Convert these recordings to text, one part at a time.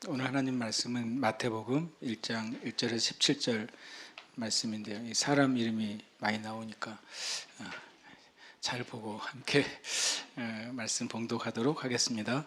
오늘 하나님 말씀은 마태복음 1장 1절에서 17절 말씀인데요. 이 사람 이름이 많이 나오니까 잘 보고 함께 말씀 봉독하도록 하겠습니다.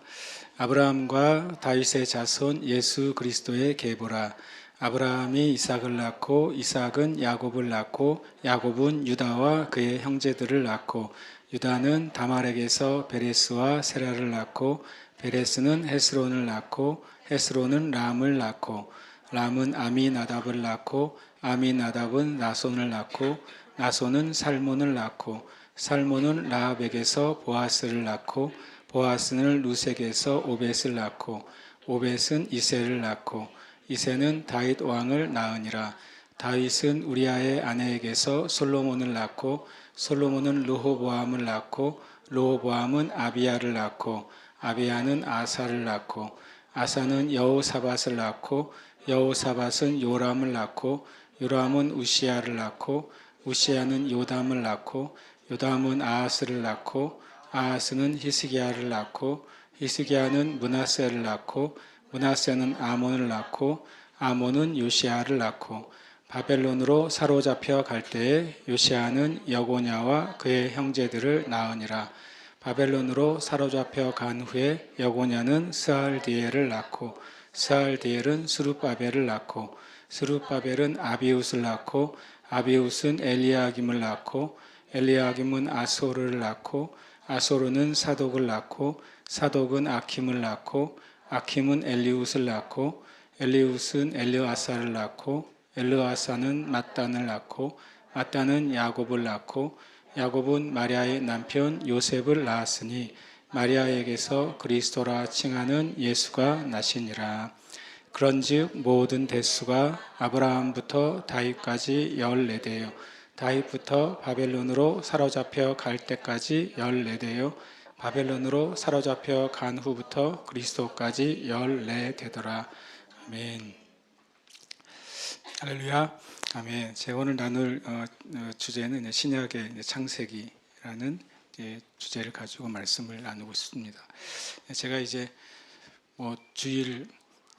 아브라함과 다윗의 자손 예수 그리스도의 계보라. 아브라함이 이삭을 낳고 이삭은 야곱을 낳고 야곱은 유다와 그의 형제들을 낳고 유다는 다말에게서 베레스와 세라를 낳고 베레스는 헤스론을 낳고 헤스론은 람을 낳고 람은 아미나답을 낳고 아미나답은 나손을 낳고 나손은 살몬을 낳고 살몬은 라합에게서 보아스를 낳고 보아스는 루sek에서 오벳을 낳고 오벳은 이새를 낳고 이새는 다윗 왕을 낳으니라. 다윗은 우리아의 아내에게서 솔로몬을 낳고 솔로몬은 르호보암을 낳고 르호보암은 아비야를 낳고 아비야는 아사를 낳고 아사는 여호사밧을 낳고 여호사밧은 요람을 낳고 요람은 우시야를 낳고 우시야는 요담을 낳고 요담은 아하스를 낳고 아하스는 히스기야를 낳고 히스기야는 므낫세를 낳고 므낫세는 아몬을 낳고 아몬은 요시야를 낳고 바벨론으로 사로잡혀 갈 때에 요시야는 여고냐와 그의 형제들을 낳으니라. 바벨론으로 사로잡혀 간 후에 여고냐는 스알디엘을 낳고 스알디엘은 스룹바벨을 낳고 스룹바벨은 아비웃을 낳고 아비웃은 엘리야김을 낳고 엘리야김은 아소르를 낳고 아소르는 사독을 낳고 사독은 아킴을 낳고 아킴은 엘리웃을 낳고 엘리웃은 엘르아사를 낳고 엘르아사는 mat단을 낳고 mat단은 야곱을 낳고 야곱은 마리아의 남편 요셉을 낳았으니 마리아에게서 그리스도라 칭하는 예수가 나시니라. 그런즉 모든 대수가 아브라함부터 다윗까지 14대요 다윗부터 바벨론으로 사로잡혀 갈 때까지 14대요 바벨론으로 사로잡혀 간 후부터 그리스도까지 14대더라. 아멘. 할렐루야. 아멘. 제가 오늘 나눌 주제는 신약의 창세기라는 주제를 가지고 말씀을 나누고 있습니다. 제가 이제 주일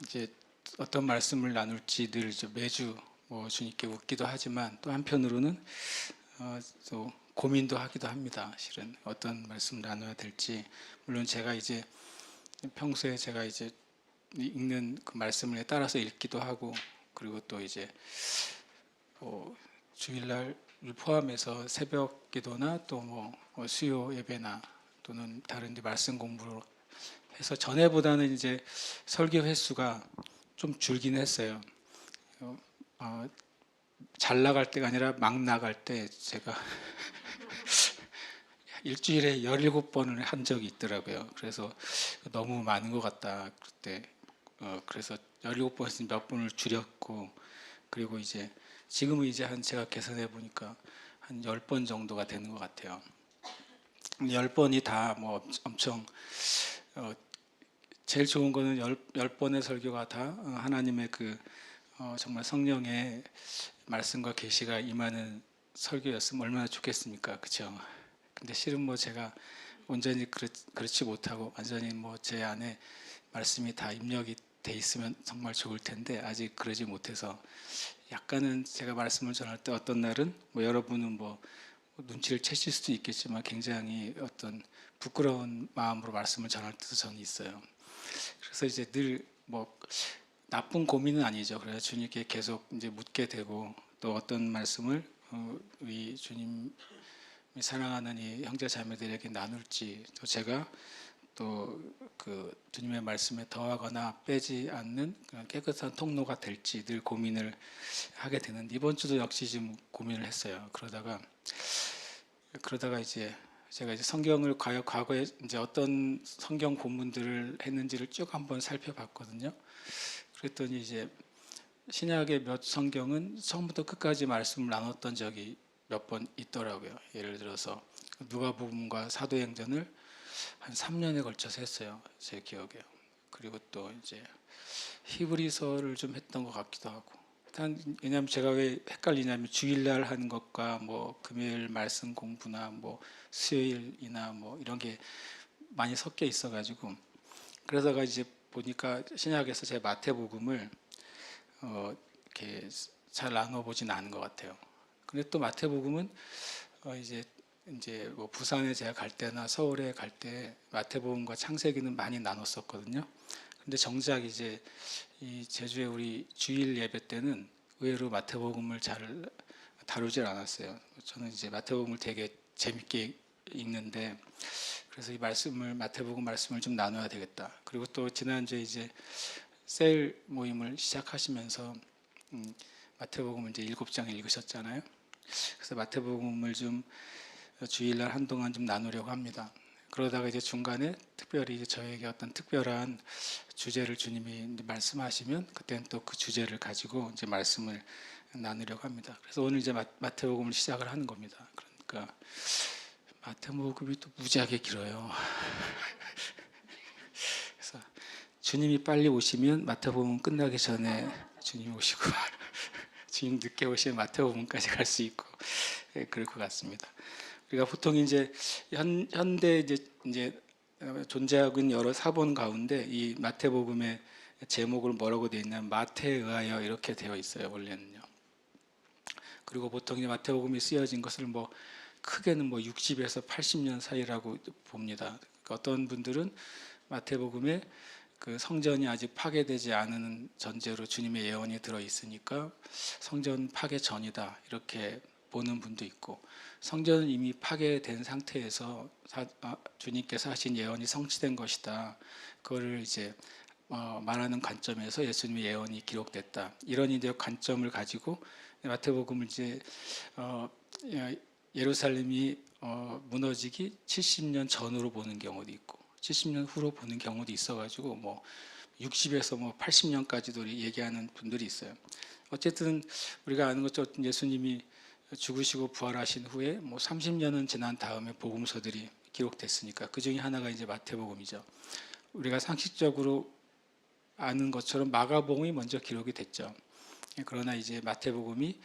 이제 어떤 말씀을 나눌지 늘 매주 주님께 묻기도 하지만 또 한편으로는 또 고민도 하기도 합니다. 실은 어떤 말씀 나눠야 될지. 물론 제가 이제 평소에 제가 이제 읽는 그 말씀을 따라서 읽기도 하고 그리고 또 이제 주일날을 포함해서 새벽 기도나 또 수요 예배나 또는 다른 데 말씀 공부를 해서 전에보다는 이제 설교 횟수가 좀 줄긴 했어요. 잘 나갈 때가 아니라 막 나갈 때 제가 일주일에 17번을 한 적이 있더라고요. 그래서 너무 많은 것 같다. 그때 그래서 17번에서 몇 번을 줄였고 그리고 이제 지금은 이제 제가 계산해 보니까 한 10번 정도가 되는 것 같아요. 10번이 다 엄청 제일 좋은 거는 10번의 설교가 다 하나님의 정말 성령의 말씀과 계시가 임하는 설교였으면 얼마나 좋겠습니까? 그렇죠? 근데 실은 제가 온전히 그렇지 못하고 완전히 제 안에 말씀이 다 입력이 돼 있으면 정말 좋을 텐데 아직 그러지 못해서 약간은 제가 말씀을 전할 때 어떤 날은 여러분은 눈치를 채실 수도 있겠지만 굉장히 어떤 부끄러운 마음으로 말씀을 전할 때도 저는 있어요. 그래서 이제 늘 나쁜 고민은 아니죠. 그래서 주님께 계속 이제 묻게 되고 또 어떤 말씀을 우리 주님이 사랑하는 이 형제 자매들에게 나눌지 또 제가 또 주님의 말씀에 더하거나 빼지 않는 깨끗한 통로가 될지 늘 고민을 하게 되는데 이번 주도 역시 좀 고민을 했어요. 그러다가 이제 제가 이제 성경을 과거에 이제 어떤 성경 본문들을 했는지를 쭉 한번 살펴봤거든요. 그랬더니 이제 신약의 몇 성경은 처음부터 끝까지 말씀을 나눴던 적이 몇 번 있더라고요. 예를 들어서 누가복음과 사도행전을 한 3년에 걸쳐서 했어요. 제 기억에. 그리고 또 이제 히브리서를 좀 했던 것 같기도 하고. 왜냐하면 제가 왜 헷갈리냐면 주일날 하는 것과 금요일 말씀 공부나 수요일이나 이런 게 많이 섞여 있어가지고 그러다가 이제 보니까 신약에서 제 마태복음을 이렇게 잘 나눠보진 않은 것 같아요. 근데 또 마태복음은 이제 뭐 부산에 제가 갈 때나 서울에 갈 때 마태복음과 창세기는 많이 나눴었거든요. 근데 정작 이제 이 제주에 우리 주일 예배 때는 의외로 마태복음을 잘 다루질 않았어요. 저는 이제 마태복음을 되게 재밌게 읽는데, 그래서 이 마태복음 말씀을 좀 나눠야 되겠다. 그리고 또 지난주에 이제 셀 모임을 시작하시면서 마태복음을 이제 7장 읽으셨잖아요. 그래서 마태복음을 좀 주일날 한동안 좀 나누려고 합니다. 그러다가 이제 중간에 특별히 이제 저에게 어떤 특별한 주제를 주님이 말씀하시면 그때는 또 그 주제를 가지고 이제 말씀을 나누려고 합니다. 그래서 오늘 이제 마태복음을 시작을 하는 겁니다. 그러니까 마태복음이 또 무지하게 길어요. 그래서 주님이 빨리 오시면 마태복음 끝나기 전에 주님 오시고 주님 늦게 오시면 마태복음까지 갈 수 있고, 그럴 것 같습니다. 우리가 보통 이제 현대 이제 존재하고 있는 여러 사본 가운데 이 마태복음의 제목을 뭐라고 되어 있냐면 마태에 의하여 이렇게 되어 있어요, 원래는요. 그리고 보통 이제 마태복음이 쓰여진 것을 뭐 크게는 뭐 60에서 80년 사이라고 봅니다. 그러니까 어떤 분들은 마태복음에 그 성전이 아직 파괴되지 않은 전제로 주님의 예언이 들어 있으니까 성전 파괴 전이다 이렇게 보는 분도 있고, 성전은 이미 파괴된 상태에서 주님께서 하신 예언이 성취된 것이다, 그거를 이제 말하는 관점에서 예수님의 예언이 기록됐다, 이런 이제 관점을 가지고 마태복음을 이제 예루살렘이 무너지기 70년 전으로 보는 경우도 있고 70년 후로 보는 경우도 있어가지고 뭐 60에서 뭐 80년까지도 얘기하는 분들이 있어요. 어쨌든 우리가 아는 것처럼 예수님이 죽으시고 부활하신 후에 뭐 30년은 지난 다음에 복음서들이 기록됐으니까 그 중에 하나가 이제 마태복음이죠. 우리가 상식적으로 아는 것처럼 마가복음이 먼저 기록이 됐죠. 그러나 이제 마태복음이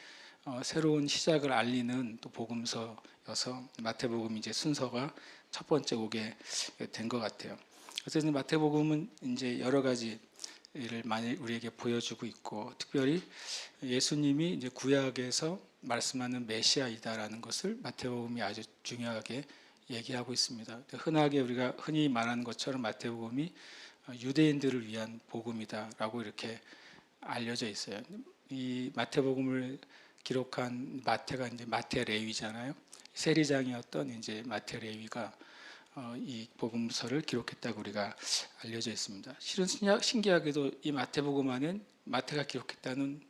새로운 시작을 알리는 또 복음서여서 마태복음 이제 순서가 첫 번째 오게 된 것 같아요. 그래서 마태복음은 이제 여러 가지를 많이 우리에게 보여주고 있고, 특별히 예수님이 이제 구약에서 말씀하는 메시아이다라는 것을 마태복음이 아주 중요하게 얘기하고 있습니다. 흔하게 우리가 흔히 말하는 것처럼 마태복음이 유대인들을 위한 복음이다라고 이렇게 알려져 있어요. 이 마태복음을 기록한 마태가 이제 마태 레위잖아요. 세리장이었던 이제 마태 레위가 이 복음서를 기록했다고 우리가 알려져 있습니다. 실은 신기하게도 이 마태복음 안엔 마태가 기록했다는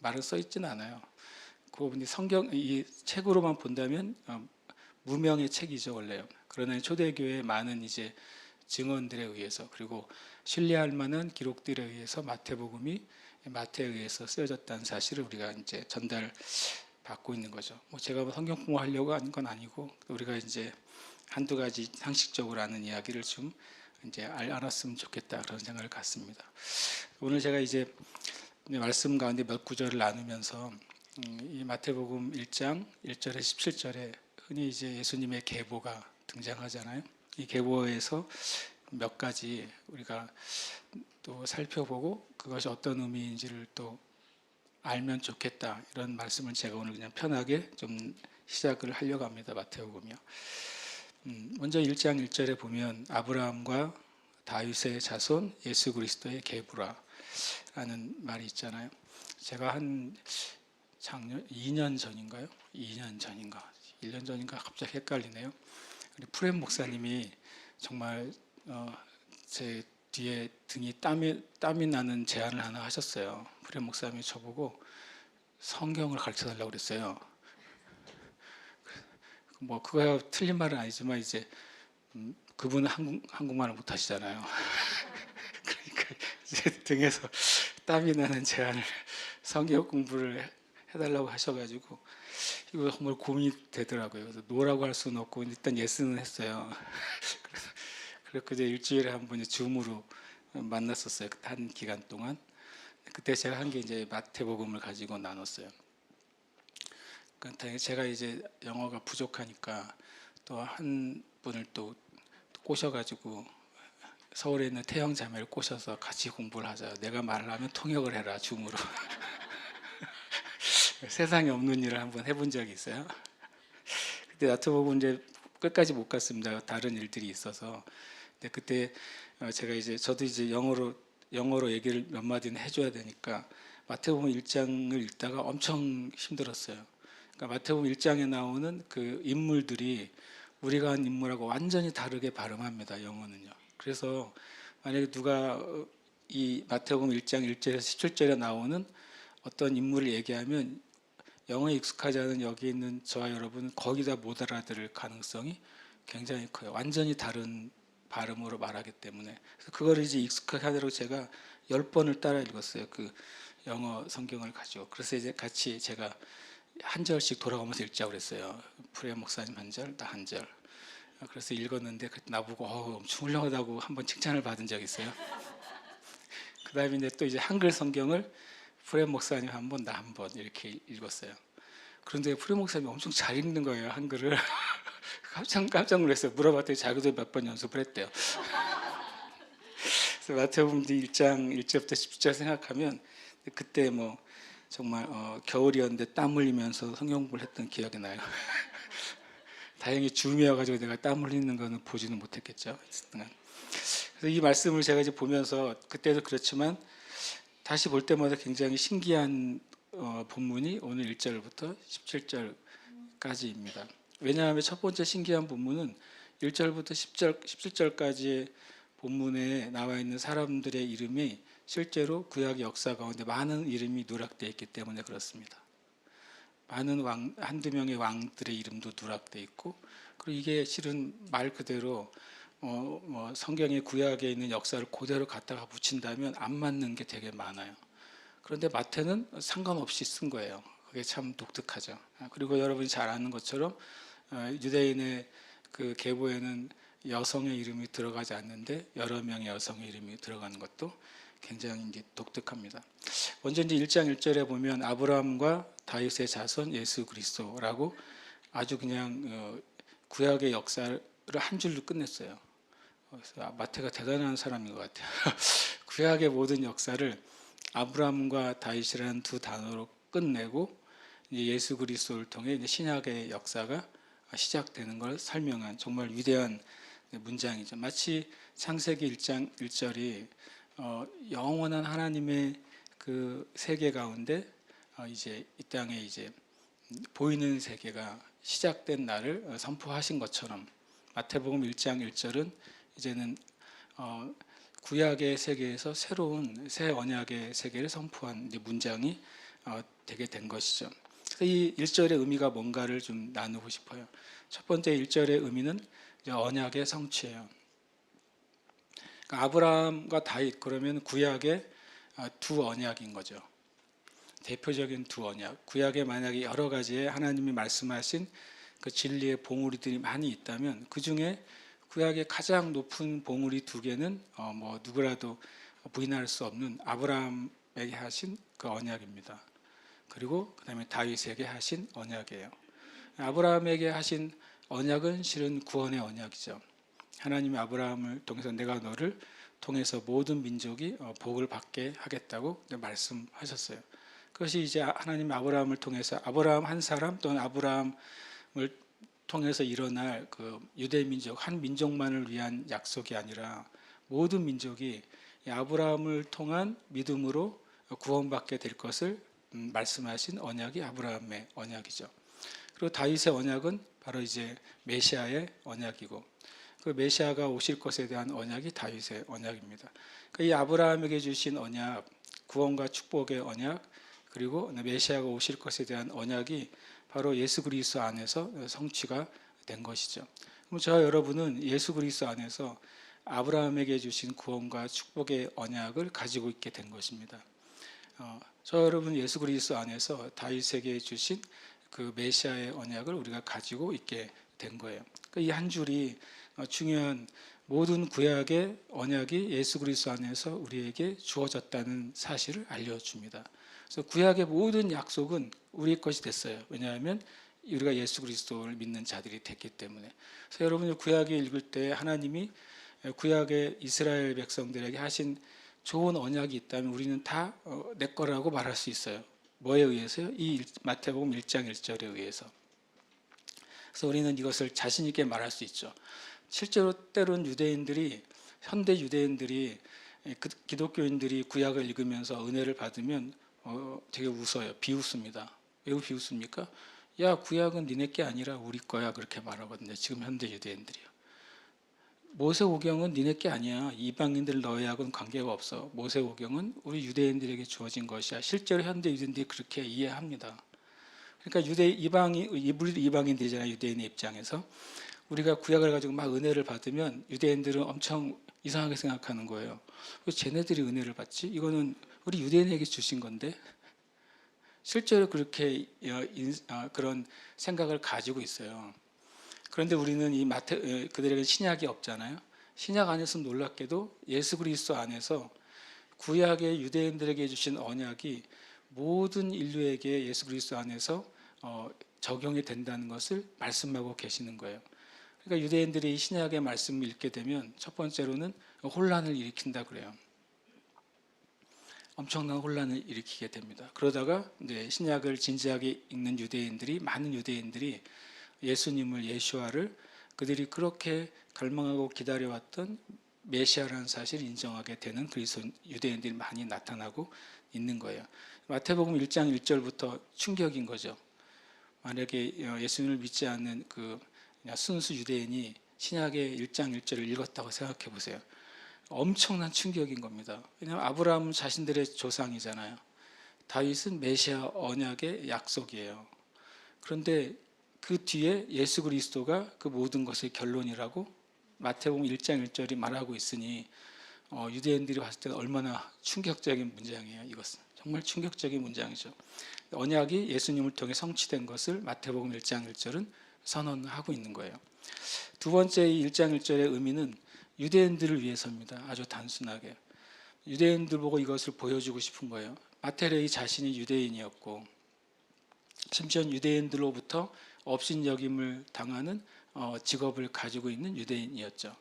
말은 써 있지는 않아요. 그 부분이 성경 이 책으로만 본다면 무명의 책이죠, 원래요. 그러나 초대교회의 많은 이제 증언들에 의해서, 그리고 신뢰할 만한 기록들에 의해서 마태복음이 마태에 의해서 쓰여졌다는 사실을 우리가 이제 전달받고 있는 거죠. 뭐 제가 성경 공부하려고 하는 건 아니고, 우리가 이제 한두 가지 상식적으로 아는 이야기를 좀 이제 알았으면 좋겠다, 그런 생각을 갖습니다. 오늘 제가 이제 말씀 가운데 몇 구절을 나누면서 이 마태복음 1장 1절에 17절에 흔히 이제 예수님의 계보가 등장하잖아요. 이 계보에서 몇 가지 우리가 또 살펴보고 그것이 어떤 의미인지를 또 알면 좋겠다, 이런 말씀을 제가 오늘 그냥 편하게 좀 시작을 하려고 합니다. 마태복음이요. 먼저 1장 1절에 보면 아브라함과 다윗의 자손 예수 그리스도의 계보라라는 말이 있잖아요. 제가 한 작년 2년 전인가요? 2년 전인가 1년 전인가 갑자기 헷갈리네요. 우리 프렘 목사님이 정말 제 뒤에 등이 땀이 나는 제안을 하나 하셨어요. 프렘 목사님이 저보고 성경을 가르쳐 달라고 그랬어요. 뭐 그거야 틀린 말은 아니지만 이제 그분은 한국말을 못 하시잖아요. 그러니까 이제 등에서 땀이 나는 제안을 성경 공부를 해달라고 하셔가지고 이거 정말 고민이 되더라고요. 그래서 노라고 할 수는 없고 일단 예스는 했어요. 그래서 이제 일주일에 한 번 줌으로 만났었어요. 한 기간 동안. 그때 제가 한 게 이제 마태복음을 가지고 나눴어요. 그러니까 제가 이제 영어가 부족하니까 또 한 분을 또 꼬셔가지고 서울에 있는 태영 자매를 꼬셔서 같이 공부를 하자. 내가 말을 하면 통역을 해라 줌으로. 세상에 없는 일을 한번 해본 적이 있어요. 그때 나트보고 이제 끝까지 못 갔습니다. 다른 일들이 있어서. 근데 그때 제가 이제 저도 이제 영어로 얘기를 몇 마디는 해줘야 되니까 마태복음 1장을 읽다가 엄청 힘들었어요. 그러니까 마태복음 1장에 나오는 그 인물들이 우리가 한 인물하고 완전히 다르게 발음합니다. 영어는요. 그래서 만약에 누가 이 마태복음 1장 1절에서 17절에 나오는 어떤 인물을 얘기하면 영어에 익숙하지 않은 여기 있는 저와 여러분은 거의 다 못 알아들을 가능성이 굉장히 커요. 완전히 다른 발음으로 말하기 때문에. 그래서 그거를 이제 익숙하게 하도록 제가 10번을 따라 읽었어요. 그 영어 성경을 가지고. 그래서 이제 같이 제가 한 절씩 돌아가면서 읽자고 그랬어요. 프레 목사님 한 절, 나 한 절. 그래서 읽었는데 나보고 엄청 훌륭하다고 한번 칭찬을 받은 적이 있어요. 그 다음에 이제 한글 성경을 프레 목사님 한 번, 나 한 번 이렇게 읽었어요. 그런데 프레 목사님이 엄청 잘 읽는 거예요, 한글을. 깜짝 놀랐어요. 물어봤더니 자기도 몇 번 연습을 했대요. 그래서 마태복음 1장 1절부터 10절 생각하면 그때 뭐 정말 겨울이었는데 땀 흘리면서 성경 공부를 했던 기억이 나요. 다행히 줌이어가지고 내가 땀 흘리는 거는 보지는 못했겠죠. 그래서 이 말씀을 제가 이제 보면서 그때도 그렇지만 다시 볼 때마다 굉장히 신기한 본문이 오늘 1절부터 17절까지입니다. 왜냐하면 첫 번째 신기한 본문은 1절부터 17절까지의 본문에 나와 있는 사람들의 이름이 실제로 구약의 역사 가운데 많은 이름이 누락되어 있기 때문에 그렇습니다. 많은 한두 명의 왕들의 이름도 누락되어 있고, 그리고 이게 실은 말 그대로 성경의 구약에 있는 역사를 그대로 갖다가 붙인다면 안 맞는 게 되게 많아요. 그런데 마태는 상관없이 쓴 거예요. 그게 참 독특하죠. 그리고 여러분이 잘 아는 것처럼 유대인의 그 계보에는 여성의 이름이 들어가지 않는데 여러 명의 여성의 이름이 들어가는 것도 굉장히 이제 독특합니다. 먼저 이제 1장 1절에 보면 아브라함과 다윗의 자손 예수 그리스도라고 아주 그냥 구약의 역사를 한 줄로 끝냈어요. 그래서 마태가 대단한 사람인 것 같아요. 구약의 모든 역사를 아브라함과 다윗이라는 두 단어로 끝내고 이제 예수 그리스도를 통해 이제 신약의 역사가 시작되는 걸 설명한 정말 위대한 문장이죠. 마치 창세기 1장 1절이 영원한 하나님의 그 세계 가운데 이제 이 땅에 이제 보이는 세계가 시작된 날을 선포하신 것처럼 마태복음 1장 1절은 이제는 구약의 세계에서 새로운 새 언약의 세계를 선포한 문장이 되게 된 것이죠. 그래서 이 1절의 의미가 뭔가를 좀 나누고 싶어요. 첫 번째 1절의 의미는 언약의 성취예요. 그러니까 아브라함과 다윗 그러면 구약의 두 언약인 거죠. 대표적인 두 언약. 구약에 만약에 여러 가지의 하나님이 말씀하신 그 진리의 봉우리들이 많이 있다면 그 중에 구약의 가장 높은 봉우리 두 개는 뭐 누구라도 부인할 수 없는 아브라함에게 하신 그 언약입니다. 그리고 그다음에 다윗에게 하신 언약이에요. 아브라함에게 하신 언약은 실은 구원의 언약이죠. 하나님이 아브라함을 통해서 내가 너를 통해서 모든 민족이 복을 받게 하겠다고 말씀하셨어요. 그것이 이제 하나님 아브라함을 통해서 아브라함 한 사람 또는 아브라함을 통해서 일어날 그 유대 민족 한 민족만을 위한 약속이 아니라 모든 민족이 아브라함을 통한 믿음으로 구원받게 될 것을 말씀하신 언약이 아브라함의 언약이죠. 그리고 다윗의 언약은 바로 이제 메시아의 언약이고 그 메시아가 오실 것에 대한 언약이 다윗의 언약입니다. 그러니까 이 아브라함에게 주신 언약, 구원과 축복의 언약, 그리고 메시아가 오실 것에 대한 언약이 바로 예수 그리스도 안에서 성취가 된 것이죠. 그럼 저와 여러분은 예수 그리스도 안에서 아브라함에게 주신 구원과 축복의 언약을 가지고 있게 된 것입니다. 저와 여러분 예수 그리스도 안에서 다윗에게 주신 그 메시아의 언약을 우리가 가지고 있게 된 거예요. 그러니까 이 한 줄이 중요한 모든 구약의 언약이 예수 그리스도 안에서 우리에게 주어졌다는 사실을 알려줍니다. 그래서 구약의 모든 약속은 우리 것이 됐어요. 왜냐하면 우리가 예수 그리스도를 믿는 자들이 됐기 때문에. 그래서 여러분이 구약을 읽을 때 하나님이 구약의 이스라엘 백성들에게 하신 좋은 언약이 있다면 우리는 다 내 거라고 말할 수 있어요. 뭐에 의해서요? 이 마태복음 1장 1절에 의해서. 그래서 우리는 이것을 자신 있게 말할 수 있죠. 실제로 때론 유대인들이, 현대 유대인들이, 기독교인들이 구약을 읽으면서 은혜를 받으면 되게 웃어요. 비웃습니다. 왜 비웃습니까? 야, 구약은 니네 게 아니라 우리 거야, 그렇게 말하거든요. 지금 현대 유대인들이요. 모세오경은 니네 게 아니야. 이방인들 너희하고는 관계가 없어. 모세오경은 우리 유대인들에게 주어진 것이야. 실제로 현대 유대인들이 그렇게 이해합니다. 그러니까 이방인들이잖아요. 유대인의 입장에서. 우리가 구약을 가지고 막 은혜를 받으면 유대인들은 엄청 이상하게 생각하는 거예요. 왜 쟤네들이 은혜를 받지? 이거는 우리 유대인에게 주신 건데. 실제로 그렇게 그런 생각을 가지고 있어요. 그런데 우리는 그들에게 신약이 없잖아요. 신약 안에서 놀랍게도 예수 그리스도 안에서 구약의 유대인들에게 주신 언약이 모든 인류에게 예수 그리스도 안에서 적용이 된다는 것을 말씀하고 계시는 거예요. 그러니까 유대인들이 신약의 말씀을 읽게 되면 첫 번째로는 혼란을 일으킨다 그래요. 엄청난 혼란을 일으키게 됩니다. 그러다가 이제 신약을 진지하게 읽는 많은 유대인들이 예수님을, 예수와를 그들이 그렇게 갈망하고 기다려왔던 메시아라는 사실을 인정하게 되는 유대인들이 많이 나타나고 있는 거예요. 마태복음 1장 1절부터 충격인 거죠. 만약에 예수님을 믿지 않는 그 순수 유대인이 신약의 1장 1절을 읽었다고 생각해 보세요. 엄청난 충격인 겁니다. 왜냐하면 아브라함은 자신들의 조상이잖아요. 다윗은 메시아 언약의 약속이에요. 그런데 그 뒤에 예수 그리스도가 그 모든 것의 결론이라고 마태복음 1장 1절이 말하고 있으니 유대인들이 봤을 때는 얼마나 충격적인 문장이에요. 이것은 정말 충격적인 문장이죠. 언약이 예수님을 통해 성취된 것을 마태복음 1장 1절은 선언하고 있는 거예요. 두 번째 1장 1절의 의미는 유대인들을 위해서입니다. 아주 단순하게. 유대인들 보고 이것을 보여주고 싶은 거예요. 마태레이 자신이 유대인이었고 심지어 유대인들로부터 업신여김을 당하는 직업을 가지고 있는 유대인이었죠.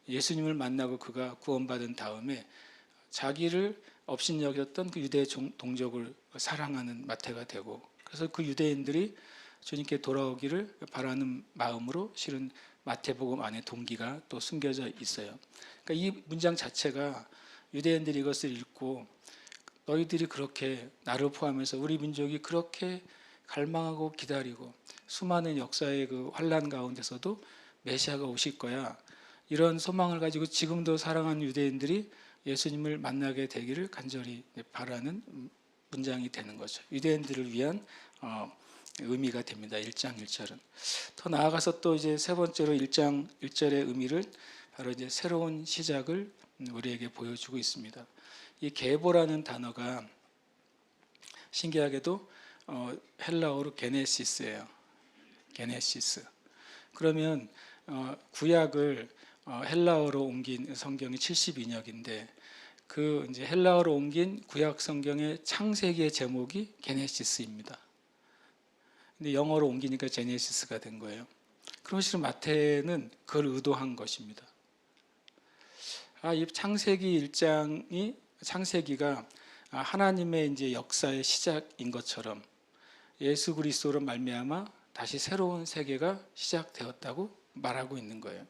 예수님을 만나고 그가 구원받은 다음에 자기를 업신여겼던 그 유대 동족을 사랑하는 마태가 되고, 그래서 그 유대인들이 주님께 돌아오기를 바라는 마음으로 실은 마태복음 안에 동기가 또 숨겨져 있어요. 그러니까 이 문장 자체가 유대인들이 이것을 읽고 너희들이 그렇게 나를 포함해서 우리 민족이 그렇게 갈망하고 기다리고 수많은 역사의 그 환란 가운데서도 메시아가 오실 거야, 이런 소망을 가지고 지금도 사랑하는 유대인들이 예수님을 만나게 되기를 간절히 바라는 문장이 되는 거죠. 유대인들을 위한 의미가 됩니다. 1장 1절은. 더 나아가서 또 이제 세 번째로 1장 1절의 의미를 바로 이제 새로운 시작을 우리에게 보여주고 있습니다. 이 계보라는 단어가 신기하게도 헬라어로 게네시스예요. 게네시스. 그러면 구약을 헬라어로 옮긴 성경이 72역인데 그 이제 헬라어로 옮긴 구약 성경의 창세기의 제목이 게네시스입니다. 근데 영어로 옮기니까 제네시스가 된 거예요. 그럼 실은 마태는 그걸 의도한 것입니다. 이 창세기 1장이 창세기가 하나님의 이제 역사의 시작인 것처럼 예수 그리스도로 말미암아 다시 새로운 세계가 시작되었다고 말하고 있는 거예요.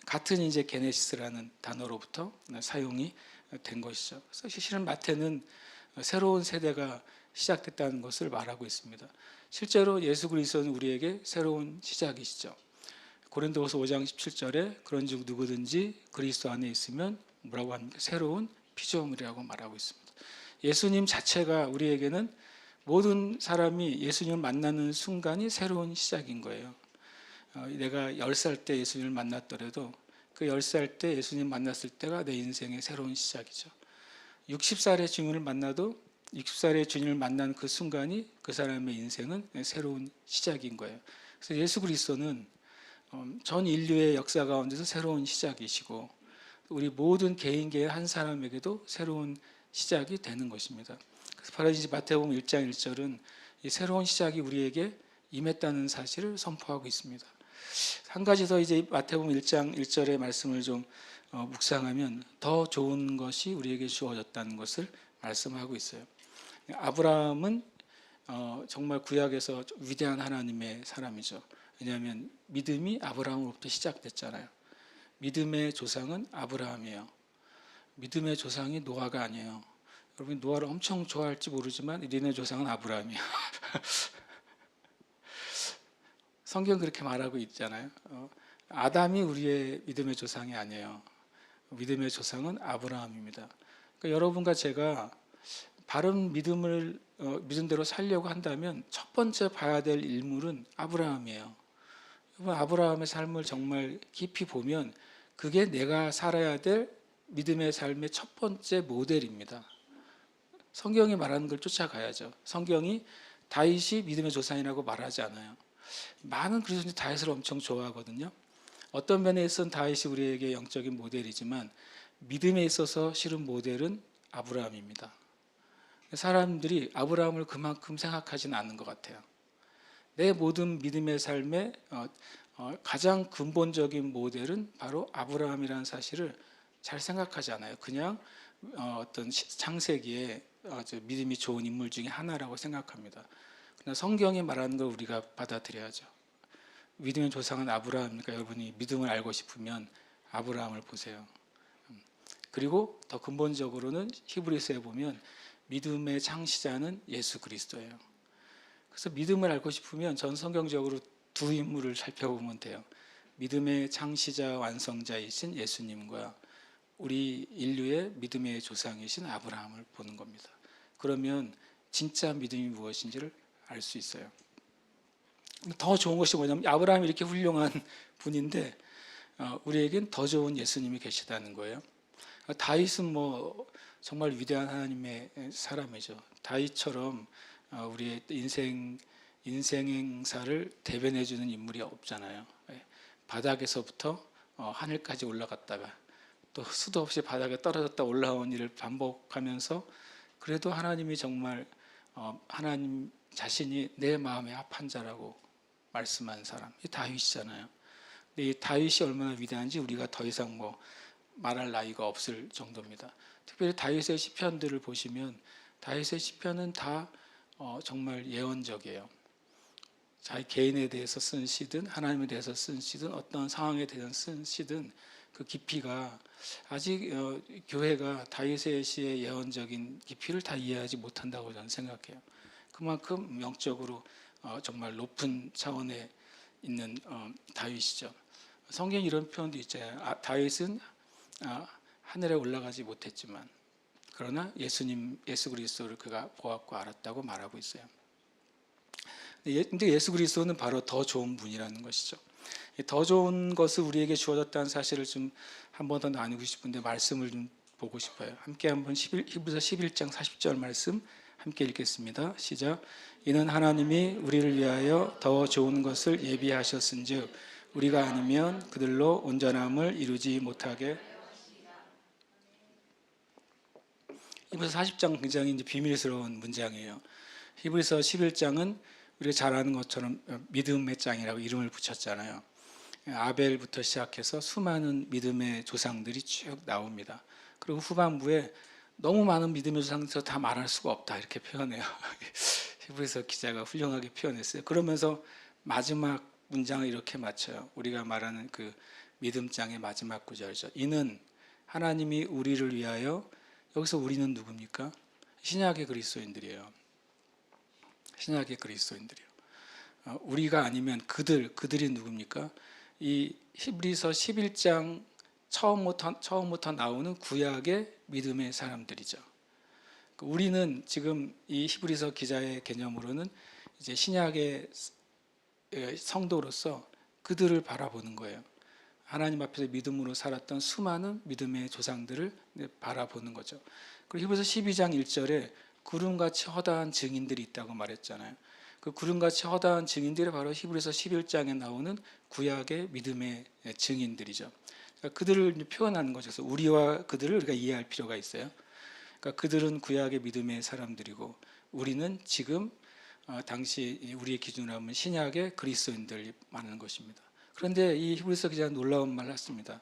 같은 이제 게네시스라는 단어로부터 사용이 된 것이죠. 그래서 실은 마태는 새로운 세대가 시작됐다는 것을 말하고 있습니다. 실제로 예수 그리스도는 우리에게 새로운 시작이시죠. 고린도후서 5장 17절에 그런즉 누구든지 그리스도 안에 있으면 뭐라고 합니까? 새로운 피조물이라고 말하고 있습니다. 예수님 자체가 우리에게는 모든 사람이 예수님을 만나는 순간이 새로운 시작인 거예요. 내가 10살 때 예수님을 만났더라도 그 10살 때 예수님 만났을 때가 내 인생의 새로운 시작이죠. 60살의 주님을 만나도 60살의 주님을 만난 그 순간이 그 사람의 인생은 새로운 시작인 거예요. 그래서 예수 그리스도는 전 인류의 역사 가운데서 새로운 시작이시고 우리 모든 개인계의 한 사람에게도 새로운 시작이 되는 것입니다. 그래서 바로 이제 마태복음 1장 1절은 이 새로운 시작이 우리에게 임했다는 사실을 선포하고 있습니다. 한 가지 더 이제 마태복음 1장 1절의 말씀을 좀 묵상하면 더 좋은 것이 우리에게 주어졌다는 것을 말씀하고 있어요. 아브라함은 정말 구약에서 위대한 하나님의 사람이죠. 왜냐하면 믿음이 아브라함으로부터 시작됐잖아요. 믿음의 조상은 아브라함이에요. 믿음의 조상이 노아가 아니에요. 여러분 노아를 엄청 좋아할지 모르지만 믿음의 조상은 아브라함이에요. 성경 그렇게 말하고 있잖아요. 아담이 우리의 믿음의 조상이 아니에요. 믿음의 조상은 아브라함입니다. 그러니까 여러분과 제가 바른 믿음을 믿음대로 살려고 한다면 첫 번째 봐야 될 인물은 아브라함이에요. 여러분 아브라함의 삶을 정말 깊이 보면 그게 내가 살아야 될 믿음의 삶의 첫 번째 모델입니다. 성경이 말하는 걸 쫓아가야죠. 성경이 다윗이 믿음의 조상이라고 말하지 않아요. 많은 그리스도인들이 다윗을 엄청 좋아하거든요. 어떤 면에 있어서는 다윗이 우리에게 영적인 모델이지만 믿음에 있어서 실은 모델은 아브라함입니다. 사람들이 아브라함을 그만큼 생각하지는 않는 것 같아요. 내 모든 믿음의 삶의 가장 근본적인 모델은 바로 아브라함이라는 사실을 잘 생각하지 않아요. 그냥 어떤 창세기에 믿음이 좋은 인물 중에 하나라고 생각합니다. 그러나 성경이 말하는 걸 우리가 받아들여야죠. 믿음의 조상은 아브라함이니까 여러분이 믿음을 알고 싶으면 아브라함을 보세요. 그리고 더 근본적으로는 히브리서에 보면 믿음의 창시자는 예수 그리스도예요. 그래서 믿음을 알고 싶으면 전 성경적으로 두 인물을 살펴보면 돼요. 믿음의 창시자 완성자이신 예수님과 우리 인류의 믿음의 조상이신 아브라함을 보는 겁니다. 그러면 진짜 믿음이 무엇인지를 알 수 있어요. 더 좋은 것이 뭐냐면 아브라함이 이렇게 훌륭한 분인데 우리에겐 더 좋은 예수님이 계시다는 거예요. 다윗은 뭐 정말 위대한 하나님의 사람이죠. 다윗처럼 우리의 인생사를 대변해 주는 인물이 없잖아요. 바닥에서부터 하늘까지 올라갔다가 또 수도 없이 바닥에 떨어졌다 올라온 일을 반복하면서 그래도 하나님이 정말 하나님 자신이 내 마음에 합한 자라고 말씀한 사람, 이 다윗이잖아요. 근데 이 다윗이 얼마나 위대한지 우리가 더 이상 뭐 말할 나위가 없을 정도입니다. 특별히 다윗의 시편들을 보시면 다윗의 시편은 다 정말 예언적이에요. 자기 개인에 대해서 쓴 시든 하나님에 대해서 쓴 시든 어떤 상황에 대해서 쓴 시든 그 깊이가 아직 교회가 다윗의 시의 예언적인 깊이를 다 이해하지 못한다고 저는 생각해요. 그만큼 영적으로 정말 높은 차원에 있는 다윗이죠. 성경에 이런 표현도 있잖아요. 다윗은 하늘에 올라가지 못했지만 그러나 예수 그리스도를 그가 보았고 알았다고 말하고 있어요. 근데 예수 그리스도는 바로 더 좋은 분이라는 것이죠. 더 좋은 것을 우리에게 주어졌다는 사실을 좀 한 번 더 나누고 싶은데 말씀을 좀 보고 싶어요. 함께 한번 히브리서 11장 40절 말씀 함께 읽겠습니다. 시작. 이는 하나님이 우리를 위하여 더 좋은 것을 예비하셨은즉 우리가 아니면 그들로 온전함을 이루지 못하게. 히브리서 40장 굉장히 이제 비밀스러운 문장이에요. 히브리서 11장은 우리가 잘 아는 것처럼 믿음의 장이라고 이름을 붙였잖아요. 아벨부터 시작해서 수많은 믿음의 조상들이 쭉 나옵니다. 그리고 후반부에 너무 많은 믿음의 조상들에서 다 말할 수가 없다 이렇게 표현해요. 히브리서 기자가 훌륭하게 표현했어요. 그러면서 마지막 문장을 이렇게 마쳐요. 우리가 말하는 그 믿음장의 마지막 구절이죠. 이는 하나님이 우리를 위하여, 여기서 우리는 누굽니까? 신약의 그리스도인들이에요. 신약의 그리스도인들이요. 우리가 아니면 그들이 누굽니까? 이 히브리서 11장 처음부터 나오는 구약의 믿음의 사람들이죠. 우리는 지금 이 히브리서 기자의 개념으로는 이제 신약의 성도로서 그들을 바라보는 거예요. 하나님 앞에서 믿음으로 살았던 수많은 믿음의 조상들을 바라보는 거죠. 그리고 히브리서 12장 1절에 구름같이 허다한 증인들이 있다고 말했잖아요. 그 구름같이 허다한 증인들이 바로 히브리서 11장에 나오는 구약의 믿음의 증인들이죠. 그러니까 그들을 표현하는 거죠. 그래서 우리와 그들을 우리가 이해할 필요가 있어요. 그러니까 그들은 구약의 믿음의 사람들이고 우리는 지금 당시 우리의 기준으로 하면 신약의 그리스도인들이 많은 것입니다. 그런데 이 히브리서 기자는 놀라운 말을 했습니다.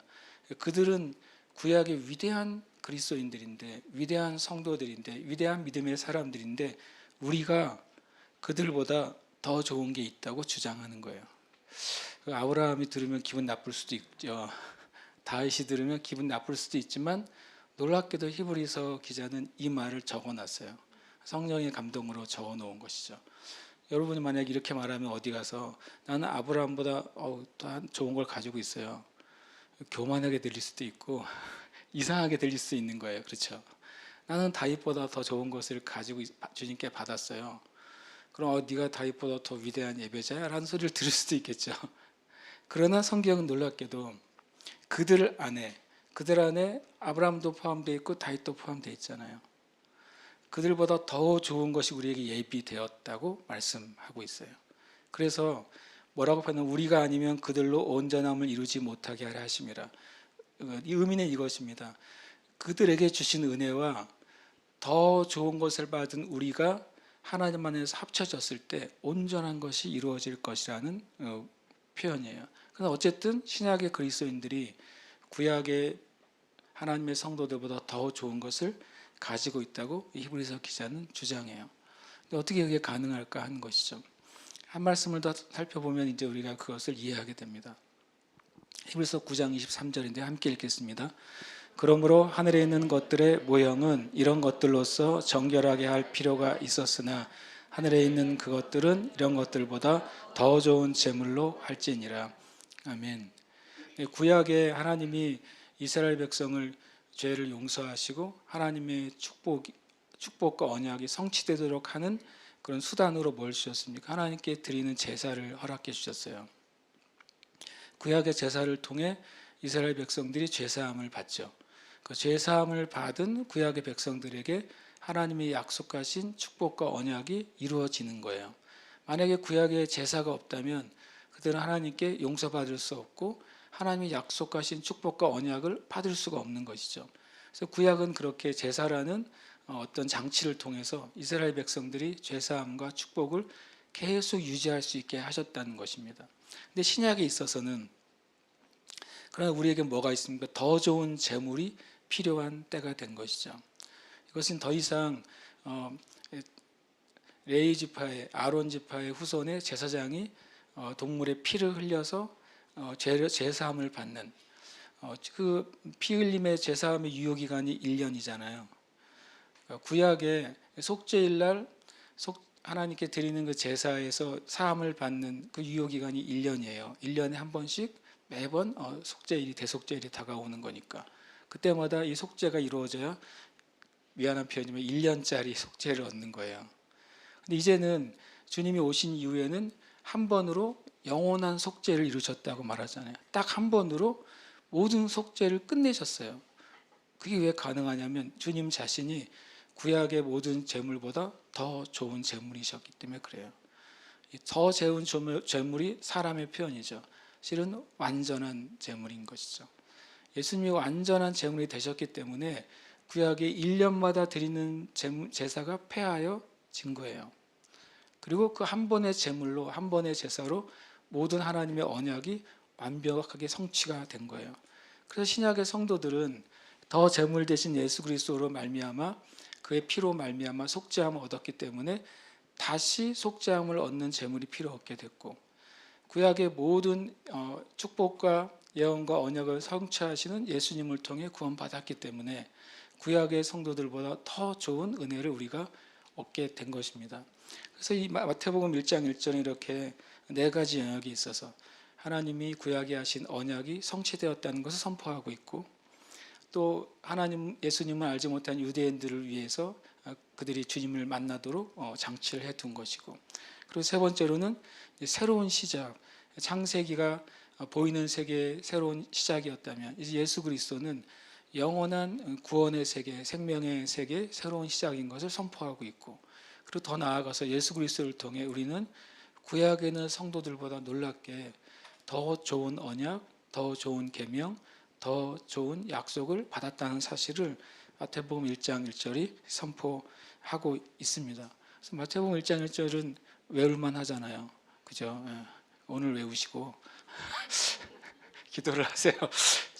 그들은 구약의 위대한 그리스도인들인데, 위대한 성도들인데, 위대한 믿음의 사람들인데 우리가 그들보다 더 좋은 게 있다고 주장하는 거예요. 아브라함이 들으면 기분 나쁠 수도 있죠. 다윗이 들으면 기분 나쁠 수도 있지만 놀랍게도 히브리서 기자는 이 말을 적어놨어요. 성령의 감동으로 적어놓은 것이죠. 여러분이 만약 이렇게 말하면 어디 가서 나는 아브라함보다 더 좋은 걸 가지고 있어요, 교만하게 들릴 수도 있고 이상하게 들릴 수 있는 거예요. 그렇죠? 나는 다윗보다 더 좋은 것을 가지고 주님께 받았어요. 그럼 네가 다윗보다 더 위대한 예배자야? 라는 소리를 들을 수도 있겠죠. 그러나 성경은 놀랍게도 그들 안에 아브라함도 포함되어 있고 다윗도 포함되어 있잖아요. 그들보다 더 좋은 것이 우리에게 예비되었다고 말씀하고 있어요. 그래서 뭐라고 하냐면 우리가 아니면 그들로 온전함을 이루지 못하게 하려 하심이라. 이 의미는 이것입니다. 그들에게 주신 은혜와 더 좋은 것을 받은 우리가 하나님 안에서 합쳐졌을 때 온전한 것이 이루어질 것이라는 표현이에요. 그러나 어쨌든 신약의 그리스도인들이 구약의 하나님의 성도들보다 더 좋은 것을 가지고 있다고 히브리서 기자는 주장해요. 근데 어떻게 그게 가능할까 하는 것이죠. 한 말씀을 더 살펴보면 이제 우리가 그것을 이해하게 됩니다. 히브리서 9장 23절인데 함께 읽겠습니다. 그러므로 하늘에 있는 것들의 모형은 이런 것들로서 정결하게 할 필요가 있었으나 하늘에 있는 그것들은 이런 것들보다 더 좋은 제물로 할지니라. 아멘. 구약에 하나님이 이스라엘 백성을 죄를 용서하시고 하나님의 축복과 언약이 성취되도록 하는 그런 수단으로 뭘 주셨습니까? 하나님께 드리는 제사를 허락해 주셨어요. 구약의 제사를 통해 이스라엘 백성들이 죄사함을 받죠. 그 죄사함을 받은 구약의 백성들에게 하나님이 약속하신 축복과 언약이 이루어지는 거예요. 만약에 구약의 제사가 없다면 그들은 하나님께 용서받을 수 없고 하나님이 약속하신 축복과 언약을 받을 수가 없는 것이죠. 그래서 구약은 그렇게 제사라는 어떤 장치를 통해서 이스라엘 백성들이 죄사함과 축복을 계속 유지할 수 있게 하셨다는 것입니다. 근데 신약에 있어서는 그러나 우리에게 뭐가 있습니까? 더 좋은 제물이 필요한 때가 된 것이죠. 이것은 더 이상 레위 지파의 아론 지파의 후손의 제사장이 동물의 피를 흘려서 제사함을 받는 그 피 흘림의 제사함의 유효 기간이 1년이잖아요. 구약의 속죄일 날 하나님께 드리는 그 제사에서 사함을 받는 그 유효 기간이 1년이에요. 1년에 한 번씩 매번 속죄일이 대속죄일이 다가오는 거니까 그때마다 이 속죄가 이루어져야 미안한 표현이면 1년짜리 속죄를 얻는 거예요. 근데 이제는 주님이 오신 이후에는 한 번으로 영원한 속죄를 이루셨다고 말하잖아요. 딱 한 번으로 모든 속죄를 끝내셨어요. 그게 왜 가능하냐면 주님 자신이 구약의 모든 제물보다 더 좋은 제물이셨기 때문에 그래요. 더 좋은 제물이 사람의 표현이죠. 실은 완전한 제물인 것이죠. 예수님이 완전한 제물이 되셨기 때문에 구약의 1년마다 드리는 제사가 폐하여진 거예요. 그리고 그 한 번의 제물로 한 번의 제사로 모든 하나님의 언약이 완벽하게 성취가 된 거예요. 그래서 신약의 성도들은 더 제물 대신 예수 그리스도로 말미암아 그의 피로 말미암아 속죄함을 얻었기 때문에 다시 속죄함을 얻는 제물이 필요 없게 됐고 구약의 모든 축복과 예언과 언약을 성취하시는 예수님을 통해 구원받았기 때문에 구약의 성도들보다 더 좋은 은혜를 우리가 얻게 된 것입니다. 그래서 이 마태복음 1장 1절에 이렇게 네 가지 영역이 있어서 하나님이 구약에 하신 언약이 성취되었다는 것을 선포하고 있고 또 하나님 예수님을 알지 못한 유대인들을 위해서 그들이 주님을 만나도록 장치를 해둔 것이고 그리고 세 번째로는 새로운 시작 창세기가 보이는 세계의 새로운 시작이었다면 이제 예수 그리스도는 영원한 구원의 세계 생명의 세계의 새로운 시작인 것을 선포하고 있고 그리고 더 나아가서 예수 그리스도를 통해 우리는 구약에 있는 성도들보다 놀랍게 더 좋은 언약, 더 좋은 계명, 더 좋은 약속을 받았다는 사실을 마태복음 1장 1절이 선포하고 있습니다. 그래서 마태복음 1장 1절은 외울만 하잖아요. 그죠? 오늘 외우시고 기도를 하세요.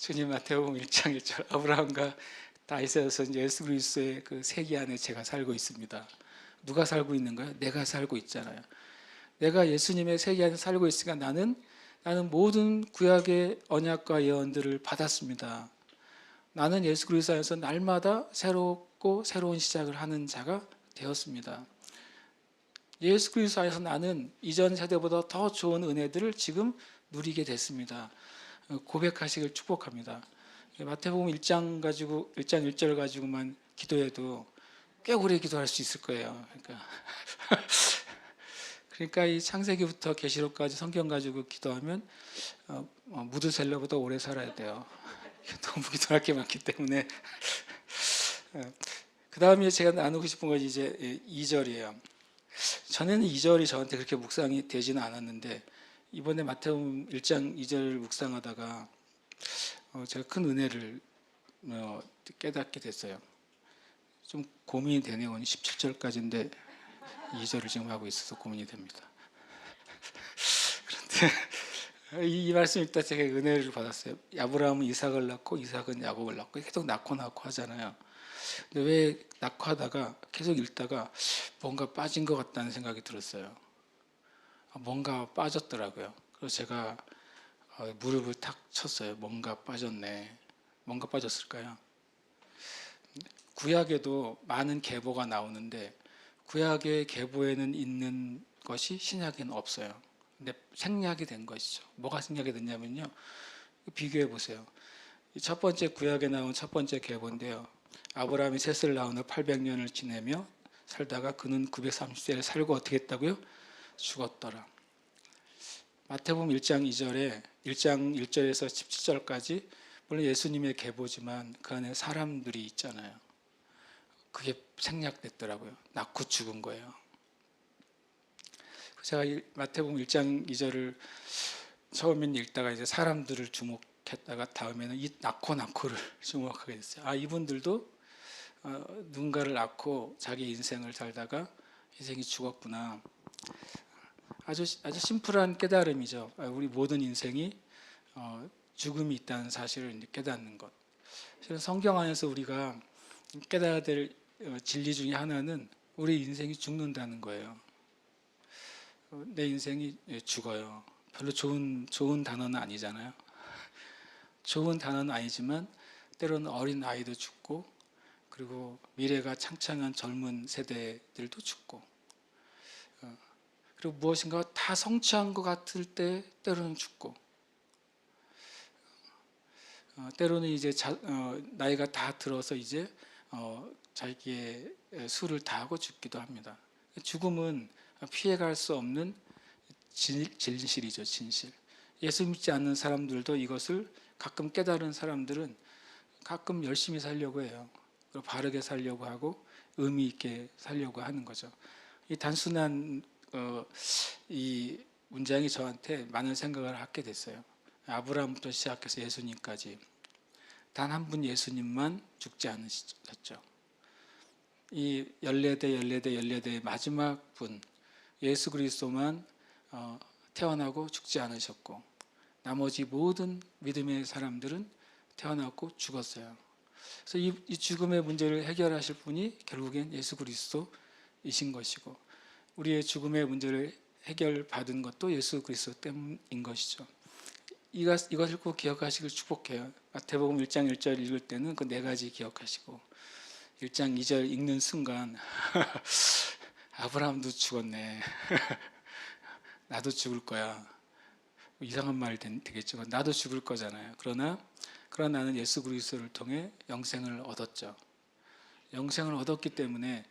주님 마태복음 1장 1절 아브라함과 다윗에서 예수 그리스도의 그 세계 안에 제가 살고 있습니다. 누가 살고 있는 거예요? 내가 살고 있잖아요. 내가 예수님의 세계 안에 살고 있으니까 나는 모든 구약의 언약과 예언들을 받았습니다. 나는 예수 그리스도 안에서 날마다 새롭고 새로운 시작을 하는 자가 되었습니다. 예수 그리스도 안에서 나는 이전 세대보다 더 좋은 은혜들을 지금 누리게 됐습니다. 고백하시길 축복합니다. 마태복음 1장 1절 가지고만 기도해도 꽤 오래 기도할 수 있을 거예요. 그러니까 이 창세기부터 계시록까지 성경 가지고 기도하면 무드셀러보다 오래 살아야 돼요. 너무 기도할 게 많기 때문에. 그 다음에 제가 나누고 싶은 건 이제 2절이에요. 전에는 2절이 저한테 그렇게 묵상이 되지는 않았는데 이번에 마태복음 1장 2절 묵상하다가 제가 큰 은혜를 깨닫게 됐어요. 좀 고민이 되네요. 17절까지인데 2절을 지금 하고 있어서 고민이 됩니다. 그런데 이 말씀 읽다 제가 은혜를 받았어요. 아브라함은 이삭을 낳고 이삭은 야곱을 낳고 계속 낳고 하잖아요. 근데 왜 낳고 하다가 계속 읽다가 뭔가 빠진 것 같다는 생각이 들었어요. 뭔가 빠졌더라고요. 그래서 제가 무릎을 탁 쳤어요. 뭔가 빠졌네. 뭔가 빠졌을까요? 구약에도 많은 계보가 나오는데 구약의 계보에는 있는 것이 신약에는 없어요. 근데 생략이 된 것이죠. 뭐가 생략이 됐냐면요. 비교해 보세요. 첫 번째 구약에 나온 첫 번째 계보인데요. 아브라함이 셋을 낳은 후 800년을 지내며 살다가 그는 930세를 살고 어떻게 했다고요? 죽었더라. 마태복음 1장 2절에 1장 1절에서 17절까지 물론 예수님의 계보지만 그 안에 사람들이 있잖아요. 그게 생략됐더라고요. 낳고 죽은 거예요. 제가 마태복음 1장 2절을 처음엔 읽다가 이제 사람들을 주목했다가 다음에는 이 낳고를 주목하게 됐어요. 아, 이분들도 누군가를 낳고 자기 인생을 살다가 인생이 죽었구나. 아주 심플한 깨달음이죠. 우리 모든 인생이 죽음이 있다는 사실을 깨닫는 것. 실은 성경 안에서 우리가 깨달아야 될 진리 중에 하나는 우리 인생이 죽는다는 거예요. 내 인생이 죽어요. 별로 좋은 단어는 아니잖아요. 좋은 단어는 아니지만 때로는 어린 아이도 죽고 그리고 미래가 창창한 젊은 세대들도 죽고 그리고 무엇인가 다 성취한 것 같을 때 때로는 죽고 때로는 이제 나이가 다 들어서 이제 자기의 수를 다하고 죽기도 합니다. 죽음은 피해갈 수 없는 진실이죠. 진실. 예수 믿지 않는 사람들도 이것을 가끔 깨달은 사람들은 가끔 열심히 살려고 해요. 그리고 바르게 살려고 하고 의미 있게 살려고 하는 거죠. 이 단순한 이 문장이 저한테 많은 생각을 하게 됐어요. 아브라함부터 시작해서 예수님까지 단 한 분 예수님만 죽지 않으셨죠. 이 14대 마지막 분 예수 그리스도만 태어나고 죽지 않으셨고 나머지 모든 믿음의 사람들은 태어났고 죽었어요. 그래서 이 죽음의 문제를 해결하실 분이 결국엔 예수 그리스도이신 것이고 우리의 죽음의 문제를 해결받은 것도 예수 그리스도 때문인 것이죠. 이것을 꼭 기억하시길 축복해요. 마태복음 1장 1절 읽을 때는 그 네 가지 기억하시고 1장 2절 읽는 순간 아브라함도 죽었네. 나도 죽을 거야. 이상한 말이 되겠죠. 나도 죽을 거잖아요. 그러나 나는 예수 그리스도를 통해 영생을 얻었죠. 영생을 얻었기 때문에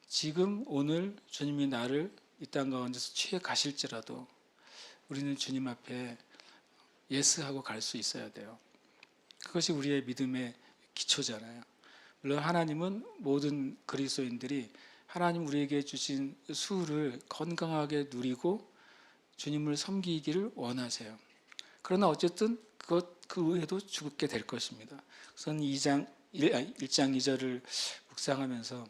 지금 오늘 주님이 나를 이 땅 가운데서 취해 가실지라도 우리는 주님 앞에 예스하고 갈 수 있어야 돼요. 그것이 우리의 믿음의 기초잖아요. 물론 하나님은 모든 그리스도인들이 하나님 우리에게 주신 수를 건강하게 누리고 주님을 섬기기를 원하세요. 그러나 어쨌든 그 외에도 죽게 될 것입니다. 저는 1장 2절을 묵상하면서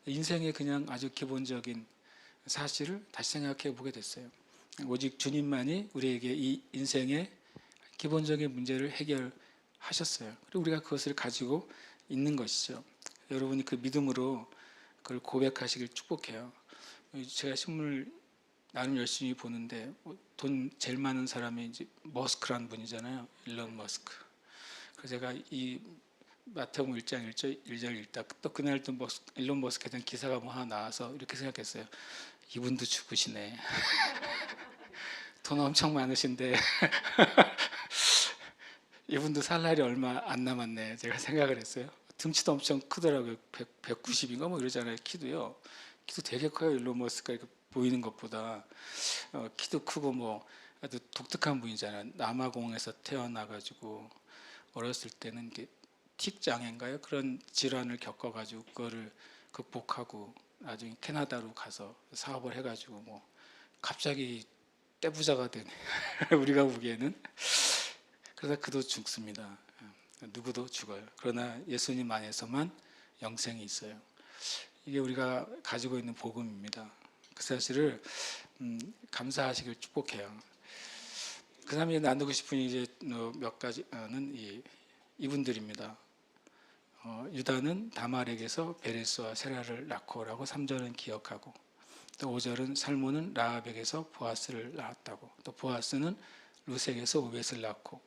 인생의 그냥 아주 기본적인 사실을 다시 생각해 보게 됐어요. 오직 주님만이 우리에게 이 인생의 기본적인 문제를 하셨어요. 그리고 우리가 그것을 가지고 있는 것이죠. 여러분이 그 믿음으로 그걸 고백하시길 축복해요. 제가 신문을 나름 열심히 보는데 돈 제일 많은 사람이 이제 머스크라는 분이잖아요. 일론 머스크. 그래서 제가 이 마태복음 1장 1절 읽다 또 그날 또 일론 머스크에 대한 기사가 뭐 하나 나와서 이렇게 생각했어요. 이분도 죽으시네. 돈 엄청 많으신데 이분도 살 날이 얼마 안 남았네. 제가 생각을 했어요. 등치도 엄청 크더라고요. 190인가 뭐 이러잖아요. 키도요. 키도 되게 커요. 일론 머스크가 이렇게 보이는 것보다 키도 크고 뭐 아주 독특한 분이잖아요. 남아공에서 태어나가지고 어렸을 때는 이게 틱 장애인가요? 그런 질환을 겪어가지고 그거를 극복하고 나중에 캐나다로 가서 사업을 해가지고 뭐 갑자기 떼부자가 되네. 우리가 보기에는. 그래서 그도 죽습니다. 누구도 죽어요. 그러나 예수님 안에서만 영생이 있어요. 이게 우리가 가지고 있는 복음입니다. 그 사실을 감사하시길 축복해요. 그 다음에 나누고 싶은 이제 몇 가지는 이분들입니다. 유다는 다말에게서 베레스와 세라를 낳고라고 3절은 기억하고, 또 5절은 살몬은 라합에게서 보아스를 낳았다고, 또 보아스는 루색에서 오벳을 낳고,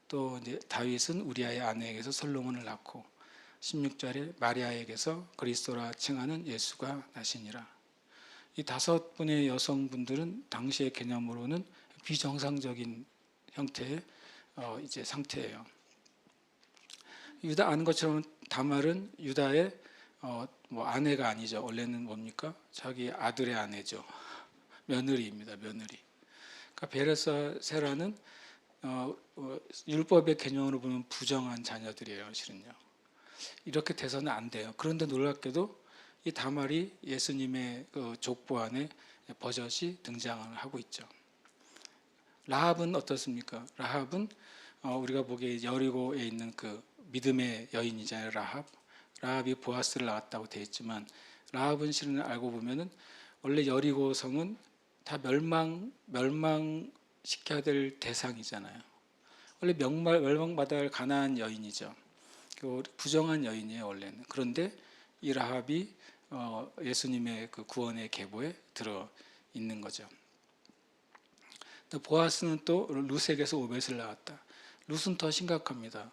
또 이제 다윗은 우리아의 아내에게서 솔로몬을 낳고, 16절에 마리아에게서 그리스도라 칭하는 예수가 나시니라. 이 5분의 여성분들은 당시의 개념으로는 비정상적인 형태의 이제 상태예요. 유다 아는 것처럼 다말은 유다의 뭐 아내가 아니죠. 원래는 뭡니까? 자기 아들의 아내죠. 며느리입니다. 며느리. 그러니까 베레스와 세라는 율법의 개념으로 보면 부정한 자녀들이에요. 실은요. 이렇게 돼서는 안 돼요. 그런데 놀랍게도 이 다말이 예수님의 그 족보 안에 버젓이 등장을 하고 있죠. 라합은 어떻습니까? 라합은 우리가 보기에 여리고에 있는 그 믿음의 여인이잖아요. 라합이 보아스를 낳았다고 되어 있지만, 라합은 실은 알고 보면은 원래 여리고 성은 다 멸망시켜야 될 대상이잖아요. 원래 멸망받아야 할 가난한 여인이죠. 부정한 여인이에요, 원래는. 그런데 이 라합이 예수님의 그 구원의 계보에 들어 있는 거죠. 또 보아스는 또 루색에서 오벳을 낳았다. 룻은 더 심각합니다.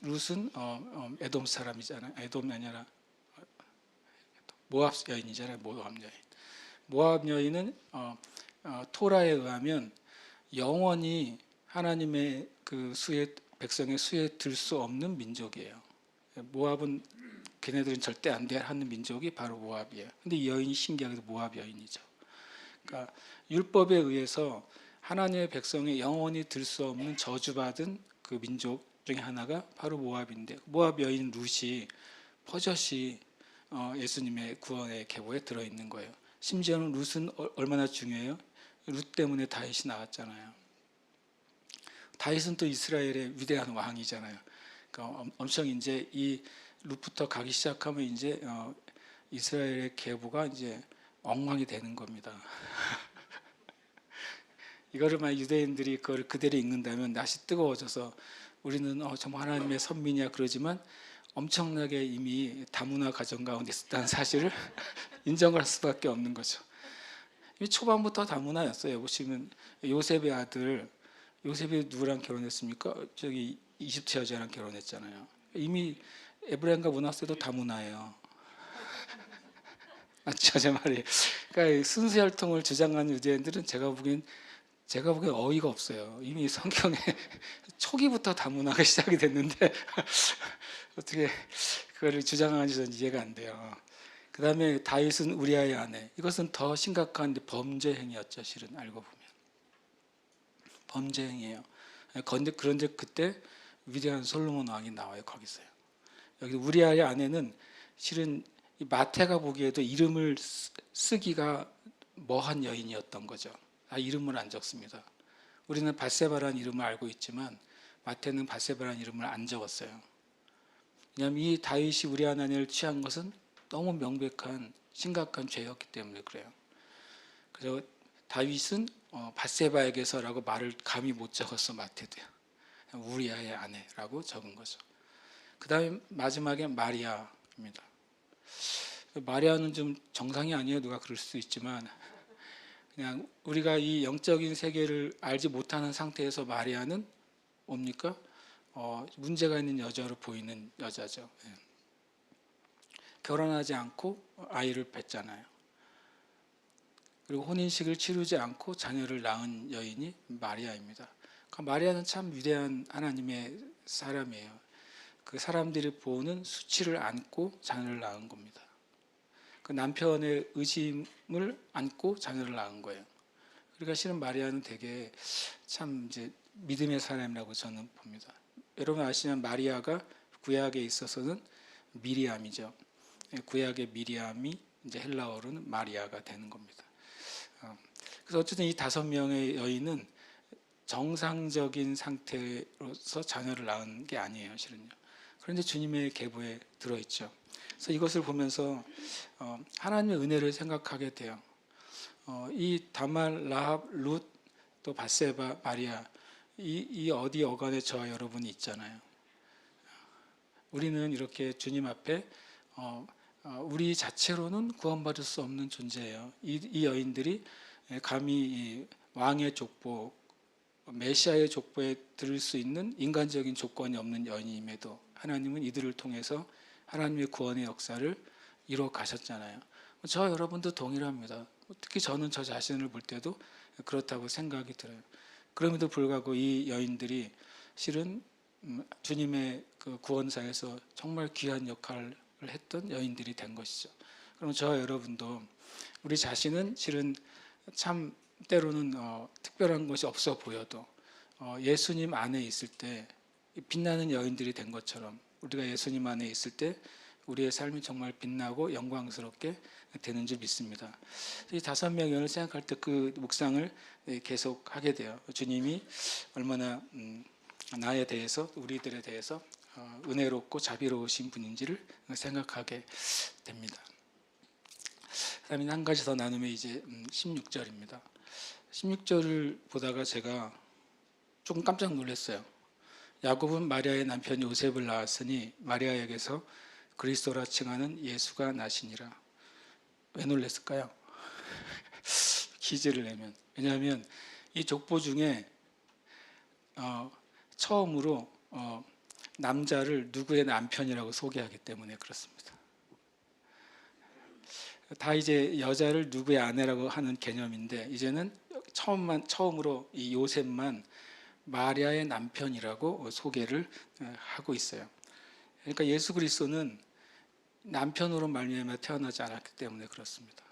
룻은 에돔 사람이잖아요. 에돔이 아니라 모압 여인이잖아요. 모압 여인. 모압 여인은 토라에 의하면 영원히 하나님의 그 백성의 수에 들 수 없는 민족이에요. 모압은 걔네들은 절대 안 돼 하는 민족이 바로 모압이에요. 근데 이 여인이 신기하게도 모압 여인이죠. 그러니까 율법에 의해서 하나님의 백성이 영원히 들 수 없는 저주받은 그 민족 중에 하나가 바로 모압인데, 모압 여인 룻이 버젓이 예수님의 구원의 계보에 들어있는 거예요. 심지어는 룻은 얼마나 중요해요? 룻 때문에 다윗이 나왔잖아요. 다윗은 또 이스라엘의 위대한 왕이잖아요. 그러니까 엄청 이제 이 룻부터 가기 시작하면 이제 이스라엘의 계보가 이제 엉망이 되는 겁니다. 이거를 만약 유대인들이 그걸 그대로 읽는다면 낯이 뜨거워져서 우리는 정말 하나님의 선민이야 그러지만 엄청나게 이미 다문화 가정 가운데 있었다는 사실을 인정할 수밖에 없는 거죠. 이미 초반부터 다문화였어요. 보시면 요셉의 아들, 요셉이 누구랑 결혼했습니까? 저기 이집트 여자랑 결혼했잖아요. 이미 에브라임과 문하세도 다문화예요. 맞죠, 제 말이. 그러니까 순수혈통을 주장하는 유대인들은 제가 보기엔 어이가 없어요. 이미 성경에 초기부터 다문화가 시작이 됐는데 어떻게 그거를 주장하는지 저는 이해가 안 돼요. 그 다음에 다윗은 우리아의 아내. 이것은 더 심각한 범죄 행위였죠. 실은 알고 보면 범죄 행위예요. 그런데 그때 위대한 솔로몬 왕이 나와요. 거기서요. 여기 우리아의 아내는 실은 마태가 보기에도 이름을 쓰기가 뭐한 여인이었던 거죠. 이름을 안 적습니다. 우리는 밧세바라는 이름을 알고 있지만 마태는 밧세바라는 이름을 안 적었어요. 왜냐하면 이 다윗이 우리아 아내를 취한 것은 너무 명백한 심각한 죄였기 때문에 그래요. 그래서 다윗은 밧세바에게서라고 말을 감히 못 적었어. 마태도요. 우리아의 아내라고 적은 거죠. 그 다음에 마지막에 마리아입니다. 마리아는 좀 정상이 아니에요. 누가 그럴 수도 있지만 그냥 우리가 이 영적인 세계를 알지 못하는 상태에서 마리아는 뭡니까? 문제가 있는 여자로 보이는 여자죠. 예. 결혼하지 않고 아이를 뵀잖아요. 그리고 혼인식을 치르지 않고 자녀를 낳은 여인이 마리아입니다. 그러니까 마리아는 참 위대한 하나님의 사람이에요. 그 사람들이 보는 수치를 안고 자녀를 낳은 겁니다. 그 남편의 의심을 안고 자녀를 낳은 거예요. 그러니까 실은 마리아는 되게 참 이제 믿음의 사람이라고 저는 봅니다. 여러분 아시면 마리아가 구약에 있어서는 미리암이죠. 구약의 미리암이 이제 헬라어로는 마리아가 되는 겁니다. 그래서 어쨌든 이 5명의 여인은 정상적인 상태로서 자녀를 낳은 게 아니에요, 실은요. 그런데 주님의 계보에 들어있죠. 그래서 이것을 보면서 하나님의 은혜를 생각하게 돼요. 이 다말, 라합, 룻, 또 밧세바, 마리아 이 어디 어간에 저와 여러분이 있잖아요. 우리는 이렇게 주님 앞에 우리 자체로는 구원받을 수 없는 존재예요. 이 여인들이 감히 왕의 족보, 메시아의 족보에 들을 수 있는 인간적인 조건이 없는 여인임에도 하나님은 이들을 통해서 하나님의 구원의 역사를 이루어 가셨잖아요. 저 여러분도 동일합니다. 특히 저는 저 자신을 볼 때도 그렇다고 생각이 들어요. 그럼에도 불구하고 이 여인들이 실은 주님의 그 구원사에서 정말 귀한 역할을 했던 여인들이 된 것이죠. 그럼 저와 여러분도 우리 자신은 실은 참 때로는 특별한 것이 없어 보여도 예수님 안에 있을 때 빛나는 여인들이 된 것처럼 우리가 예수님 안에 있을 때 우리의 삶이 정말 빛나고 영광스럽게 되는 줄 믿습니다. 이 5명의 여인을 생각할 때 그 묵상을 계속 하게 돼요. 주님이 얼마나 나에 대해서 우리들에 대해서 은혜롭고 자비로우신 분인지를 생각하게 됩니다. 그다음에 한 가지 더 나누면 이제 16절입니다. 16절을 보다가 제가 조금 깜짝 놀랐어요. 야곱은 마리아의 남편 요셉을 낳았으니 마리아에게서 그리스도라 칭하는 예수가 나시니라. 왜 놀랐을까요? 기지를 내면. 왜냐하면 이 족보 중에 처음으로 남자를 누구의 남편이라고 소개하기 때문에 그렇습니다. 다 이제 여자를 누구의 아내라고 하는 개념인데 이제는 처음으로 이 요셉만 마리아의 남편이라고 소개를 하고 있어요. 그러니까 예수 그리스도는 남편으로 말미암아 태어나지 않았기 때문에 그렇습니다.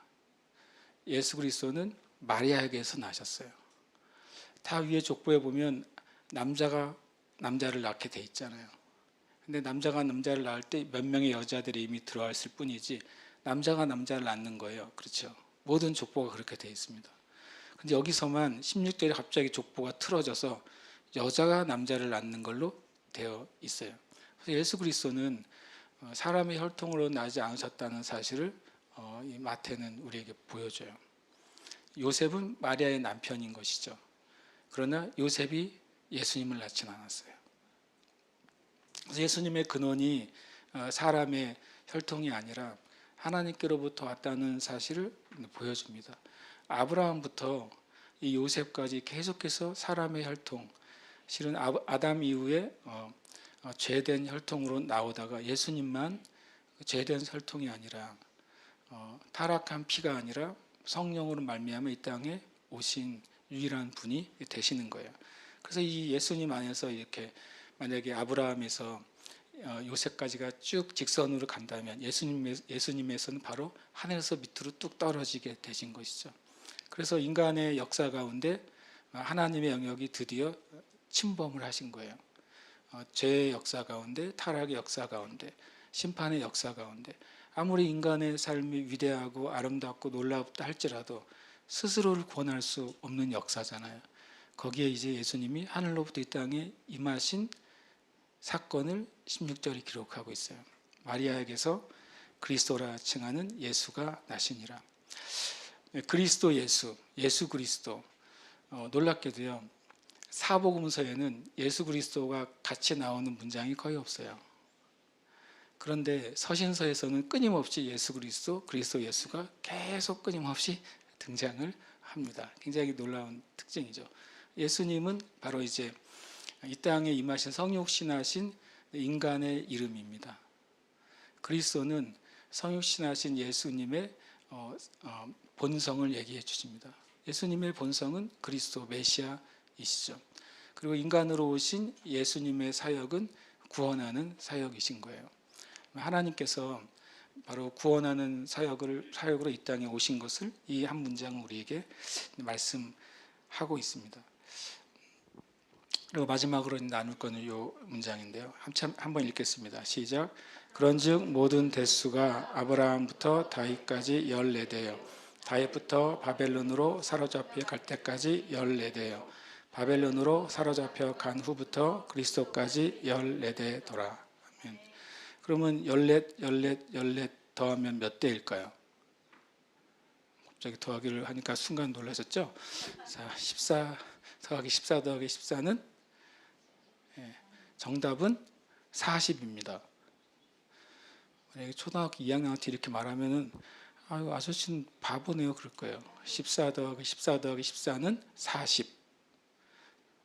예수 그리스도는 마리아에게서 나셨어요. 다 위에 족보에 보면 남자가 남자를 낳게 돼 있잖아요. 근데 남자가 남자를 낳을 때 몇 명의 여자들이 이미 들어왔을 뿐이지 남자가 남자를 낳는 거예요. 그렇죠? 모든 족보가 그렇게 돼 있습니다. 근데 여기서만 16절에 갑자기 족보가 틀어져서 여자가 남자를 낳는 걸로 되어 있어요. 그래서 예수 그리스도는 사람의 혈통으로 나지 않으셨다는 사실을 이 마태는 우리에게 보여줘요. 요셉은 마리아의 남편인 것이죠. 그러나 요셉이 예수님을 낳지는 않았어요. 그래서 예수님의 근원이 사람의 혈통이 아니라 하나님께로부터 왔다는 사실을 보여줍니다. 아브라함부터 이 요셉까지 계속해서 사람의 혈통, 실은 아담 이후에 죄된 혈통으로 나오다가 예수님만 죄된 혈통이 아니라 타락한 피가 아니라 성령으로 말미암아 이 땅에 오신 유일한 분이 되시는 거예요. 그래서 이 예수님 안에서 이렇게 만약에 아브라함에서 요셉까지가 쭉 직선으로 간다면 예수님에서는 바로 하늘에서 밑으로 뚝 떨어지게 되신 것이죠. 그래서 인간의 역사 가운데 하나님의 영역이 드디어 침범을 하신 거예요. 죄의 역사 가운데, 타락의 역사 가운데, 심판의 역사 가운데 아무리 인간의 삶이 위대하고 아름답고 놀랍다 할지라도 스스로를 구원할 수 없는 역사잖아요. 거기에 이제 예수님이 하늘로부터 이 땅에 임하신 사건을 16절이 기록하고 있어요. 마리아에게서 그리스도라 칭하는 예수가 나시니라. 그리스도 예수 그리스도. 놀랍게도요. 사복음서에는 예수 그리스도가 같이 나오는 문장이 거의 없어요. 그런데 서신서에서는 끊임없이 예수 그리스도, 그리스도 예수가 계속 끊임없이 등장을 합니다. 굉장히 놀라운 특징이죠. 예수님은 바로 이제 이 땅에 임하신 성육신하신 인간의 이름입니다. 그리스도는 성육신하신 예수님의 본성을 얘기해 주십니다. 예수님의 본성은 그리스도 메시아이시죠. 그리고 인간으로 오신 예수님의 사역은 구원하는 사역이신 거예요. 하나님께서 바로 구원하는 사역으로 이 땅에 오신 것을 이 한 문장은 우리에게 말씀하고 있습니다. 그리고 마지막으로 나눌 거는 이 문장인데요. 한번 읽겠습니다. 시작. 그런즉 모든 대수가 아브라함부터 다윗까지 14대요. 다윗부터 바벨론으로 사로잡혀 갈 때까지 14대요. 바벨론으로 사로잡혀 간 후부터 그리스도까지 14대더라. 아멘. 그러면 14 더하면 몇 대일까요? 갑자기 더하기를 하니까 순간 놀라셨죠? 자, 14 더하기 14 더하기 14는 정답은 40입니다. 만약에 초등학교 2학년한테 이렇게 말하면은 아유, 아저씨는 바보네요 그럴 거예요. 14 더하기 14 더하기 14는 40.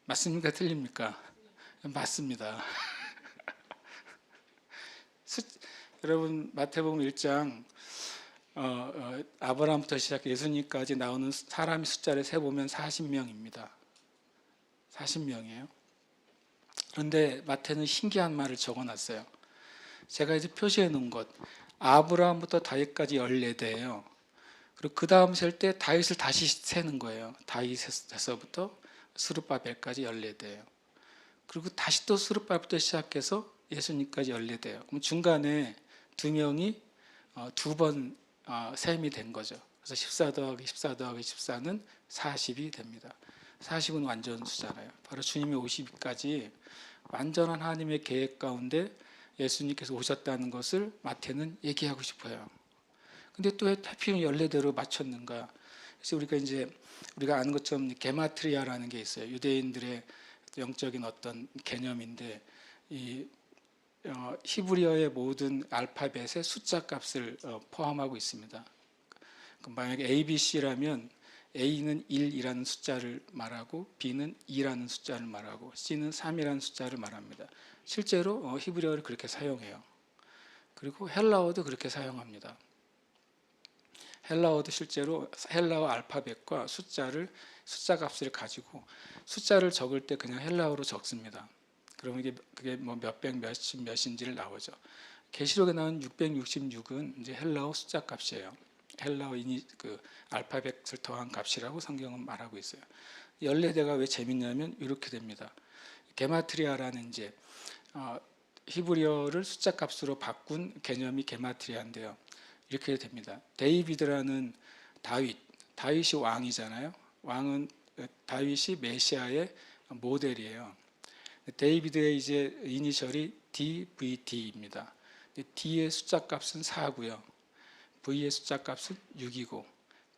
맞습니까? 틀립니까? 맞습니다. 여러분 마태복음 1장 아브라함부터 시작해 예수님까지 나오는 사람의 숫자를 세보면 40명입니다. 40명이에요. 그런데 마태는 신기한 말을 적어놨어요. 제가 이제 표시해 놓은 것, 아브라함부터 다윗까지 14대예요. 그리고 그 다음 셀 때 다윗을 다시 세는 거예요. 다윗에서부터 스룹바벨까지 14대예요. 그리고 다시 또 스룹바벨부터 시작해서 예수님까지 14대예요. 그럼 중간에 두 명이 두 번 셈이 된 거죠. 그래서 14 더하기 14 더하기 14는 40이 됩니다. 40은 완전 수잖아요. 바로 주님이 오시기까지 완전한 하나님의 계획 가운데 예수님께서 오셨다는 것을 마태는 얘기하고 싶어요. 근데 또 왜 하필 14대로 맞췄는가? 그래서 우리가 아는 것처럼 게마트리아라는 게 있어요. 유대인들의 영적인 어떤 개념인데 이 히브리어의 모든 알파벳의 숫자 값을 포함하고 있습니다. 만약에 ABC라면 A는 1이라는 숫자를 말하고 B는 2라는 숫자를 말하고 C는 3이라는 숫자를 말합니다. 실제로 히브리어를 그렇게 사용해요. 그리고 헬라어도 그렇게 사용합니다. 헬라어도 실제로 헬라어 알파벳과 숫자 값을 가지고 숫자를 적을 때 그냥 헬라어로 적습니다. 그러면 그게 뭐 몇백 몇인지를 나오죠. 계시록에 나온 666은 이제 헬라어 숫자 값이에요. 헬라어 그 알파벳을 더한 값이라고 성경은 말하고 있어요. 14대가 왜 재밌냐면 이렇게 됩니다. 게마트리아라는 이제 히브리어를 숫자 값으로 바꾼 개념이 게마트리아인데요. 이렇게 됩니다. 데이비드라는 다윗이 왕이잖아요. 왕은 다윗이 메시아의 모델이에요. 데이비드의 이제 이니셜이 DVD입니다. D의 숫자 값은 4고요. V의 숫자 값은 6이고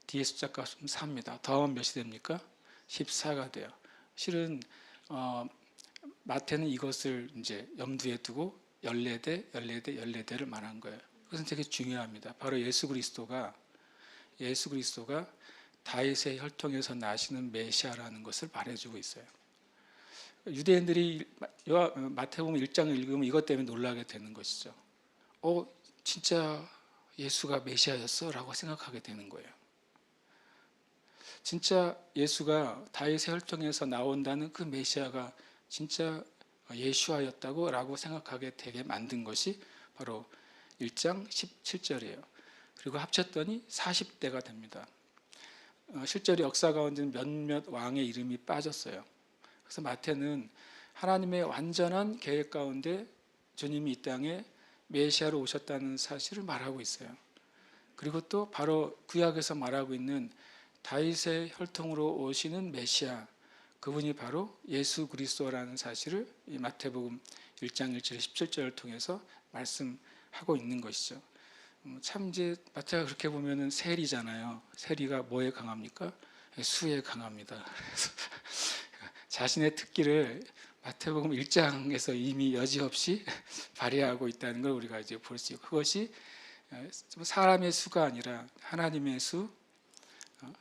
D의 숫자 값은 4입니다. 더하면 몇이 됩니까? 14가 돼요. 실은 마태는 이것을 이제 염두에 두고 14대를 말한 거예요. 그것은 되게 중요합니다. 바로 예수 그리스도가 다윗의 혈통에서 나시는 메시아라는 것을 말해주고 있어요. 유대인들이 마태복음 1장을 읽으면 이것 때문에 놀라게 되는 것이죠. 진짜 예수가 메시아였어? 라고 생각하게 되는 거예요. 진짜 예수가 다윗의 혈통에서 나온다는 그 메시아가 진짜 예수아였다고 라고 생각하게 되게 만든 것이 바로 1장 17절이에요. 그리고 합쳤더니 40대가 됩니다. 실제로 역사 가운데는 몇몇 왕의 이름이 빠졌어요. 그래서 마태는 하나님의 완전한 계획 가운데 주님이 이 땅에 메시아로 오셨다는 사실을 말하고 있어요. 그리고 또 바로 구약에서 말하고 있는 다윗의 혈통으로 오시는 메시아, 그분이 바로 예수 그리스도라는 사실을 이 마태복음 1장 1절 17절을 통해서 말씀하고 있는 것이죠. 참 이제 마태가 그렇게 보면은 세리잖아요. 세리가 뭐에 강합니까? 수에 강합니다. 그래서 자신의 특기를 마태복음 1장에서 이미 여지없이 발휘하고 있다는 걸 우리가 이제 볼 수 있고, 그것이 사람의 수가 아니라 하나님의 수,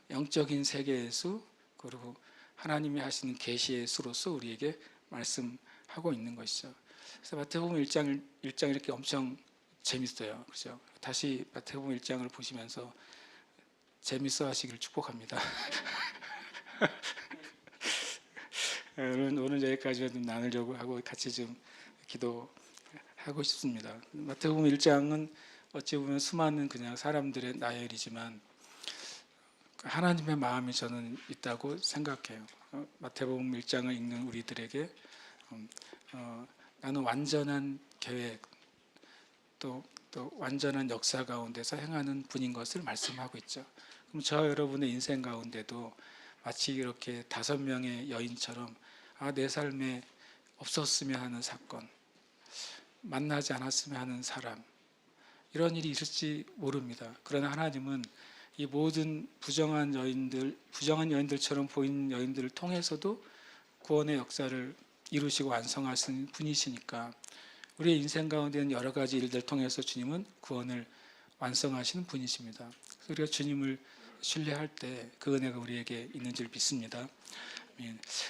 영적인 세계의 수, 그리고 하나님이 하시는 계시의 수로서 우리에게 말씀하고 있는 것이죠. 그래서 마태복음 1장 이렇게 엄청 재밌어요. 그렇죠? 다시 마태복음 1장을 보시면서 재밌어 하시길 축복합니다. 오늘 여기까지 좀 나누려고 하고 같이 좀 기도하고 싶습니다. 마태복음 1장은 어찌 보면 수많은 그냥 사람들의 나열이지만 하나님의 마음이 저는 있다고 생각해요. 마태복음 1장을 읽는 우리들에게 나는 완전한 계획 또 완전한 역사 가운데서 행하는 분인 것을 말씀하고 있죠. 그럼 저 여러분의 인생 가운데도 마치 이렇게 5명의 여인처럼 내 삶에 없었으면 하는 사건, 만나지 않았으면 하는 사람, 이런 일이 있을지 모릅니다. 그러나 하나님은 이 모든 부정한 여인들처럼 보이는 여인들을 통해서도 구원의 역사를 이루시고 완성하신 분이시니까 우리의 인생 가운데는 여러 가지 일들을 통해서 주님은 구원을 완성하시는 분이십니다. 그래서 우리가 주님을 신뢰할 때 그 은혜가 우리에게 있는 줄 믿습니다.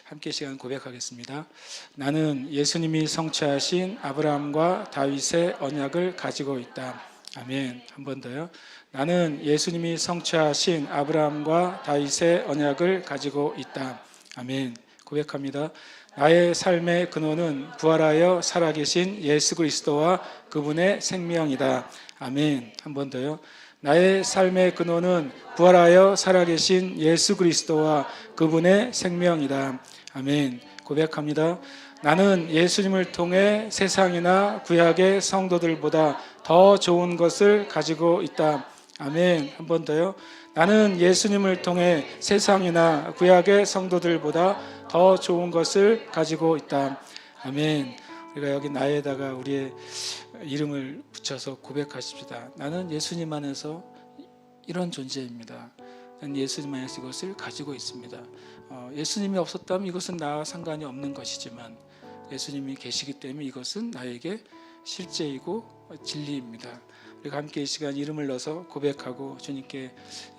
함께 시간 고백하겠습니다. 나는 예수님이 성취하신 아브라함과 다윗의 언약을 가지고 있다. 아멘. 한 번 더요. 나는 예수님이 성취하신 아브라함과 다윗의 언약을 가지고 있다. 아멘. 고백합니다. 나의 삶의 근원은 부활하여 살아계신 예수 그리스도와 그분의 생명이다. 아멘. 한 번 더요. 나의 삶의 근원은 부활하여 살아계신 예수 그리스도와 그분의 생명이다. 아멘. 고백합니다. 나는 예수님을 통해 세상이나 구약의 성도들보다 더 좋은 것을 가지고 있다. 아멘. 한 번 더요. 나는 예수님을 통해 세상이나 구약의 성도들보다 더 좋은 것을 가지고 있다. 아멘. 우리가 여기 나에다가 우리의 이름을 붙여서 고백하십시다. 나는 예수님 안에서 이런 존재입니다. 나는 예수님 안에서 이것을 가지고 있습니다. 예수님이 없었다면 이것은 나와 상관이 없는 것이지만 예수님이 계시기 때문에 이것은 나에게 실제이고 진리입니다. 우리가 함께 이 시간 이름을 넣어서 고백하고 주님께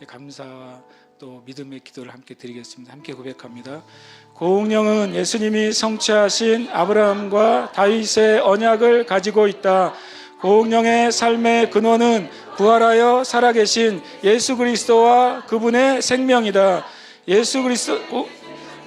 감사와 또 믿음의 기도를 함께 드리겠습니다. 함께 고백합니다. 공령은 예수님이 성취하신 아브라함과 다윗의 언약을 가지고 있다. 공령의 삶의 근원은 부활하여 살아계신 예수 그리스도와 그분의 생명이다. 예수 그리스도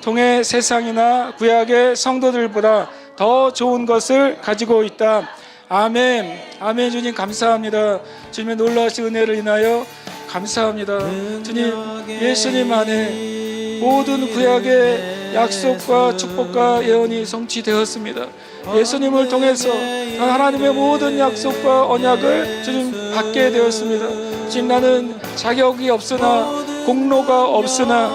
통해 세상이나 구약의 성도들보다 더 좋은 것을 가지고 있다. 아멘. 아멘. 주님 감사합니다. 주님의 놀라우신 은혜를 인하여 감사합니다. 주님, 예수님 안에 모든 구약의 약속과 축복과 예언이 성취되었습니다. 예수님을 통해서 하나님의 모든 약속과 언약을 주님 받게 되었습니다. 주님, 나는 자격이 없으나 공로가 없으나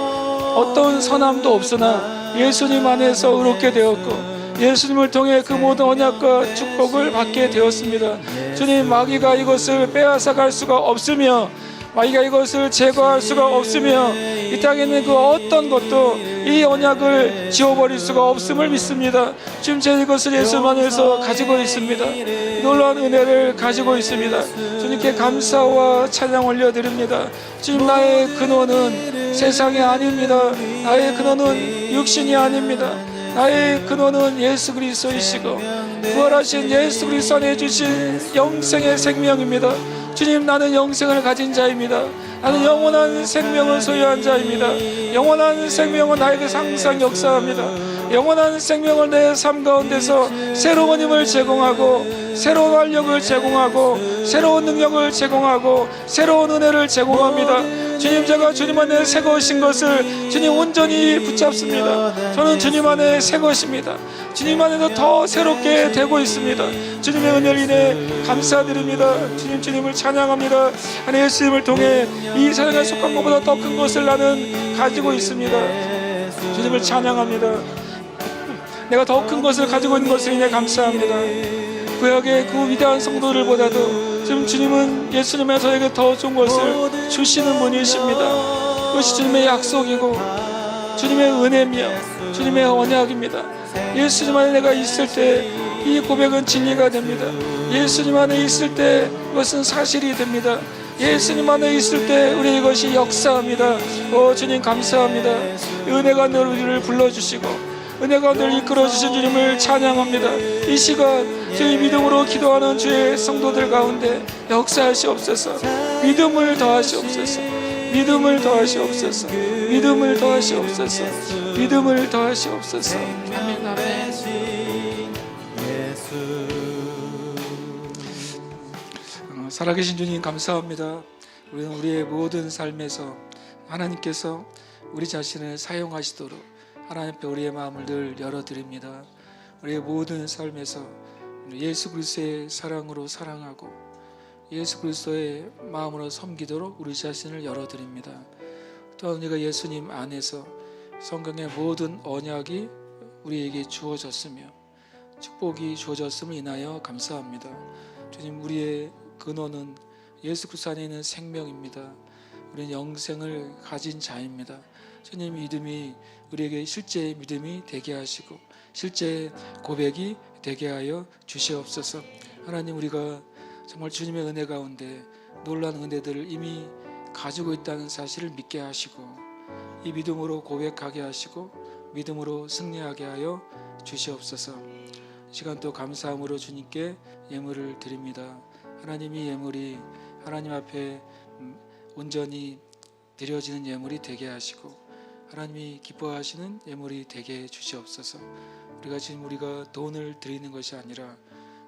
어떤 선함도 없으나 예수님 안에서 의롭게 되었고 예수님을 통해 그 모든 언약과 축복을 받게 되었습니다. 주님, 마귀가 이것을 빼앗아갈 수가 없으며 마귀가 이것을 제거할 수가 없으며 이 땅에 있는 그 어떤 것도 이 언약을 지워버릴 수가 없음을 믿습니다. 지금 제 이것을 예수님 안에서 가지고 있습니다. 놀라운 은혜를 가지고 있습니다. 주님께 감사와 찬양 올려드립니다. 지금 나의 근원은 세상이 아닙니다. 나의 근원은 육신이 아닙니다. 나의 근원은 예수 그리스도이시고 부활하신 예수 그리스도 안에 주신 영생의 생명입니다. 주님, 나는 영생을 가진 자입니다. 나는 영원한 생명을 소유한 자입니다. 영원한 생명은 나에게 항상 역사합니다. 영원한 생명을 내 삶 가운데서 새로운 힘을 제공하고 새로운 활력을 제공하고 새로운 능력을 제공하고 새로운 은혜를 제공합니다. 주님, 제가 주님 안에 새 것인 것을 주님 온전히 붙잡습니다. 저는 주님 안에 새 것입니다. 주님 안에서 더 새롭게 되고 있습니다. 주님의 은혜를 인해 감사드립니다. 주님을 찬양합니다. 하나님, 예수님을 통해 이 세상에 속한 것보다 더 큰 것을 나는 가지고 있습니다. 주님을 찬양합니다. 내가 더 큰 것을 가지고 있는 것을 인해 감사합니다. 구약의 그 위대한 성도들보다도 지금 주님은 예수님의 저에게 더 좋은 것을 주시는 분이십니다. 그것이 주님의 약속이고 주님의 은혜며 주님의 언약입니다. 예수님 안에 내가 있을 때 이 고백은 진리가 됩니다. 예수님 안에 있을 때 이것은 사실이 됩니다. 예수님 안에 있을 때 우리 이것이 역사합니다. 주님 감사합니다. 은혜가 늘 우리를 불러주시고 은혜가 늘 이끌어주신 주님을 찬양합니다. 이 시간 저희 믿음으로 기도하는 주의 성도들 가운데 역사하시옵소서. 믿음을 더하시옵소서. 믿음을 더하시옵소서. 믿음을 더하시옵소서. 믿음을 더하시옵소서. 아멘. 아멘. 살아계신 주님 감사합니다. 우리는 우리의 모든 삶에서 하나님께서 우리 자신을 사용하시도록 하나님 앞에 우리의 마음을 늘 열어드립니다. 우리의 모든 삶에서 예수 그리스도의 사랑으로 사랑하고 예수 그리스도의 마음으로 섬기도록 우리 자신을 열어드립니다. 또한 우리가 예수님 안에서 성경의 모든 언약이 우리에게 주어졌으며 축복이 주어졌음을 인하여 감사합니다. 주님, 우리의 근원은 예수 그리스도 안에 있는 생명입니다. 우리는 영생을 가진 자입니다. 주님, 믿음이 우리에게 실제의 믿음이 되게 하시고 실제의 고백이 되게 하여 주시옵소서. 하나님, 우리가 정말 주님의 은혜 가운데 놀라운 은혜들을 이미 가지고 있다는 사실을 믿게 하시고 이 믿음으로 고백하게 하시고 믿음으로 승리하게 하여 주시옵소서. 시간도 감사함으로 주님께 예물을 드립니다. 하나님이 예물이 하나님 앞에 온전히 드려지는 예물이 되게 하시고 하나님이 기뻐하시는 예물이 되게 주시옵소서. 우리가 지금 우리가 돈을 드리는 것이 아니라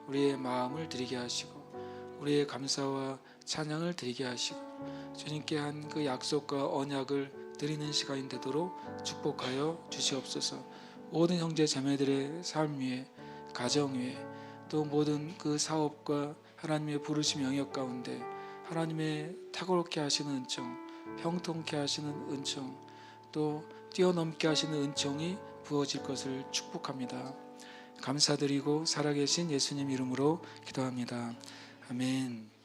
우리의 마음을 드리게 하시고 우리의 감사와 찬양을 드리게 하시고 주님께 한 그 약속과 언약을 드리는 시간이 되도록 축복하여 주시옵소서. 모든 형제 자매들의 삶 위에 가정 위에 또 모든 그 사업과 하나님의 부르심 영역 가운데 하나님의 탁월하게 하시는 은총, 형통케 하시는 은총, 또 뛰어넘게 하시는 은총이 부어질 것을 축복합니다. 감사드리고 살아계신 예수님 이름으로 기도합니다. 아멘.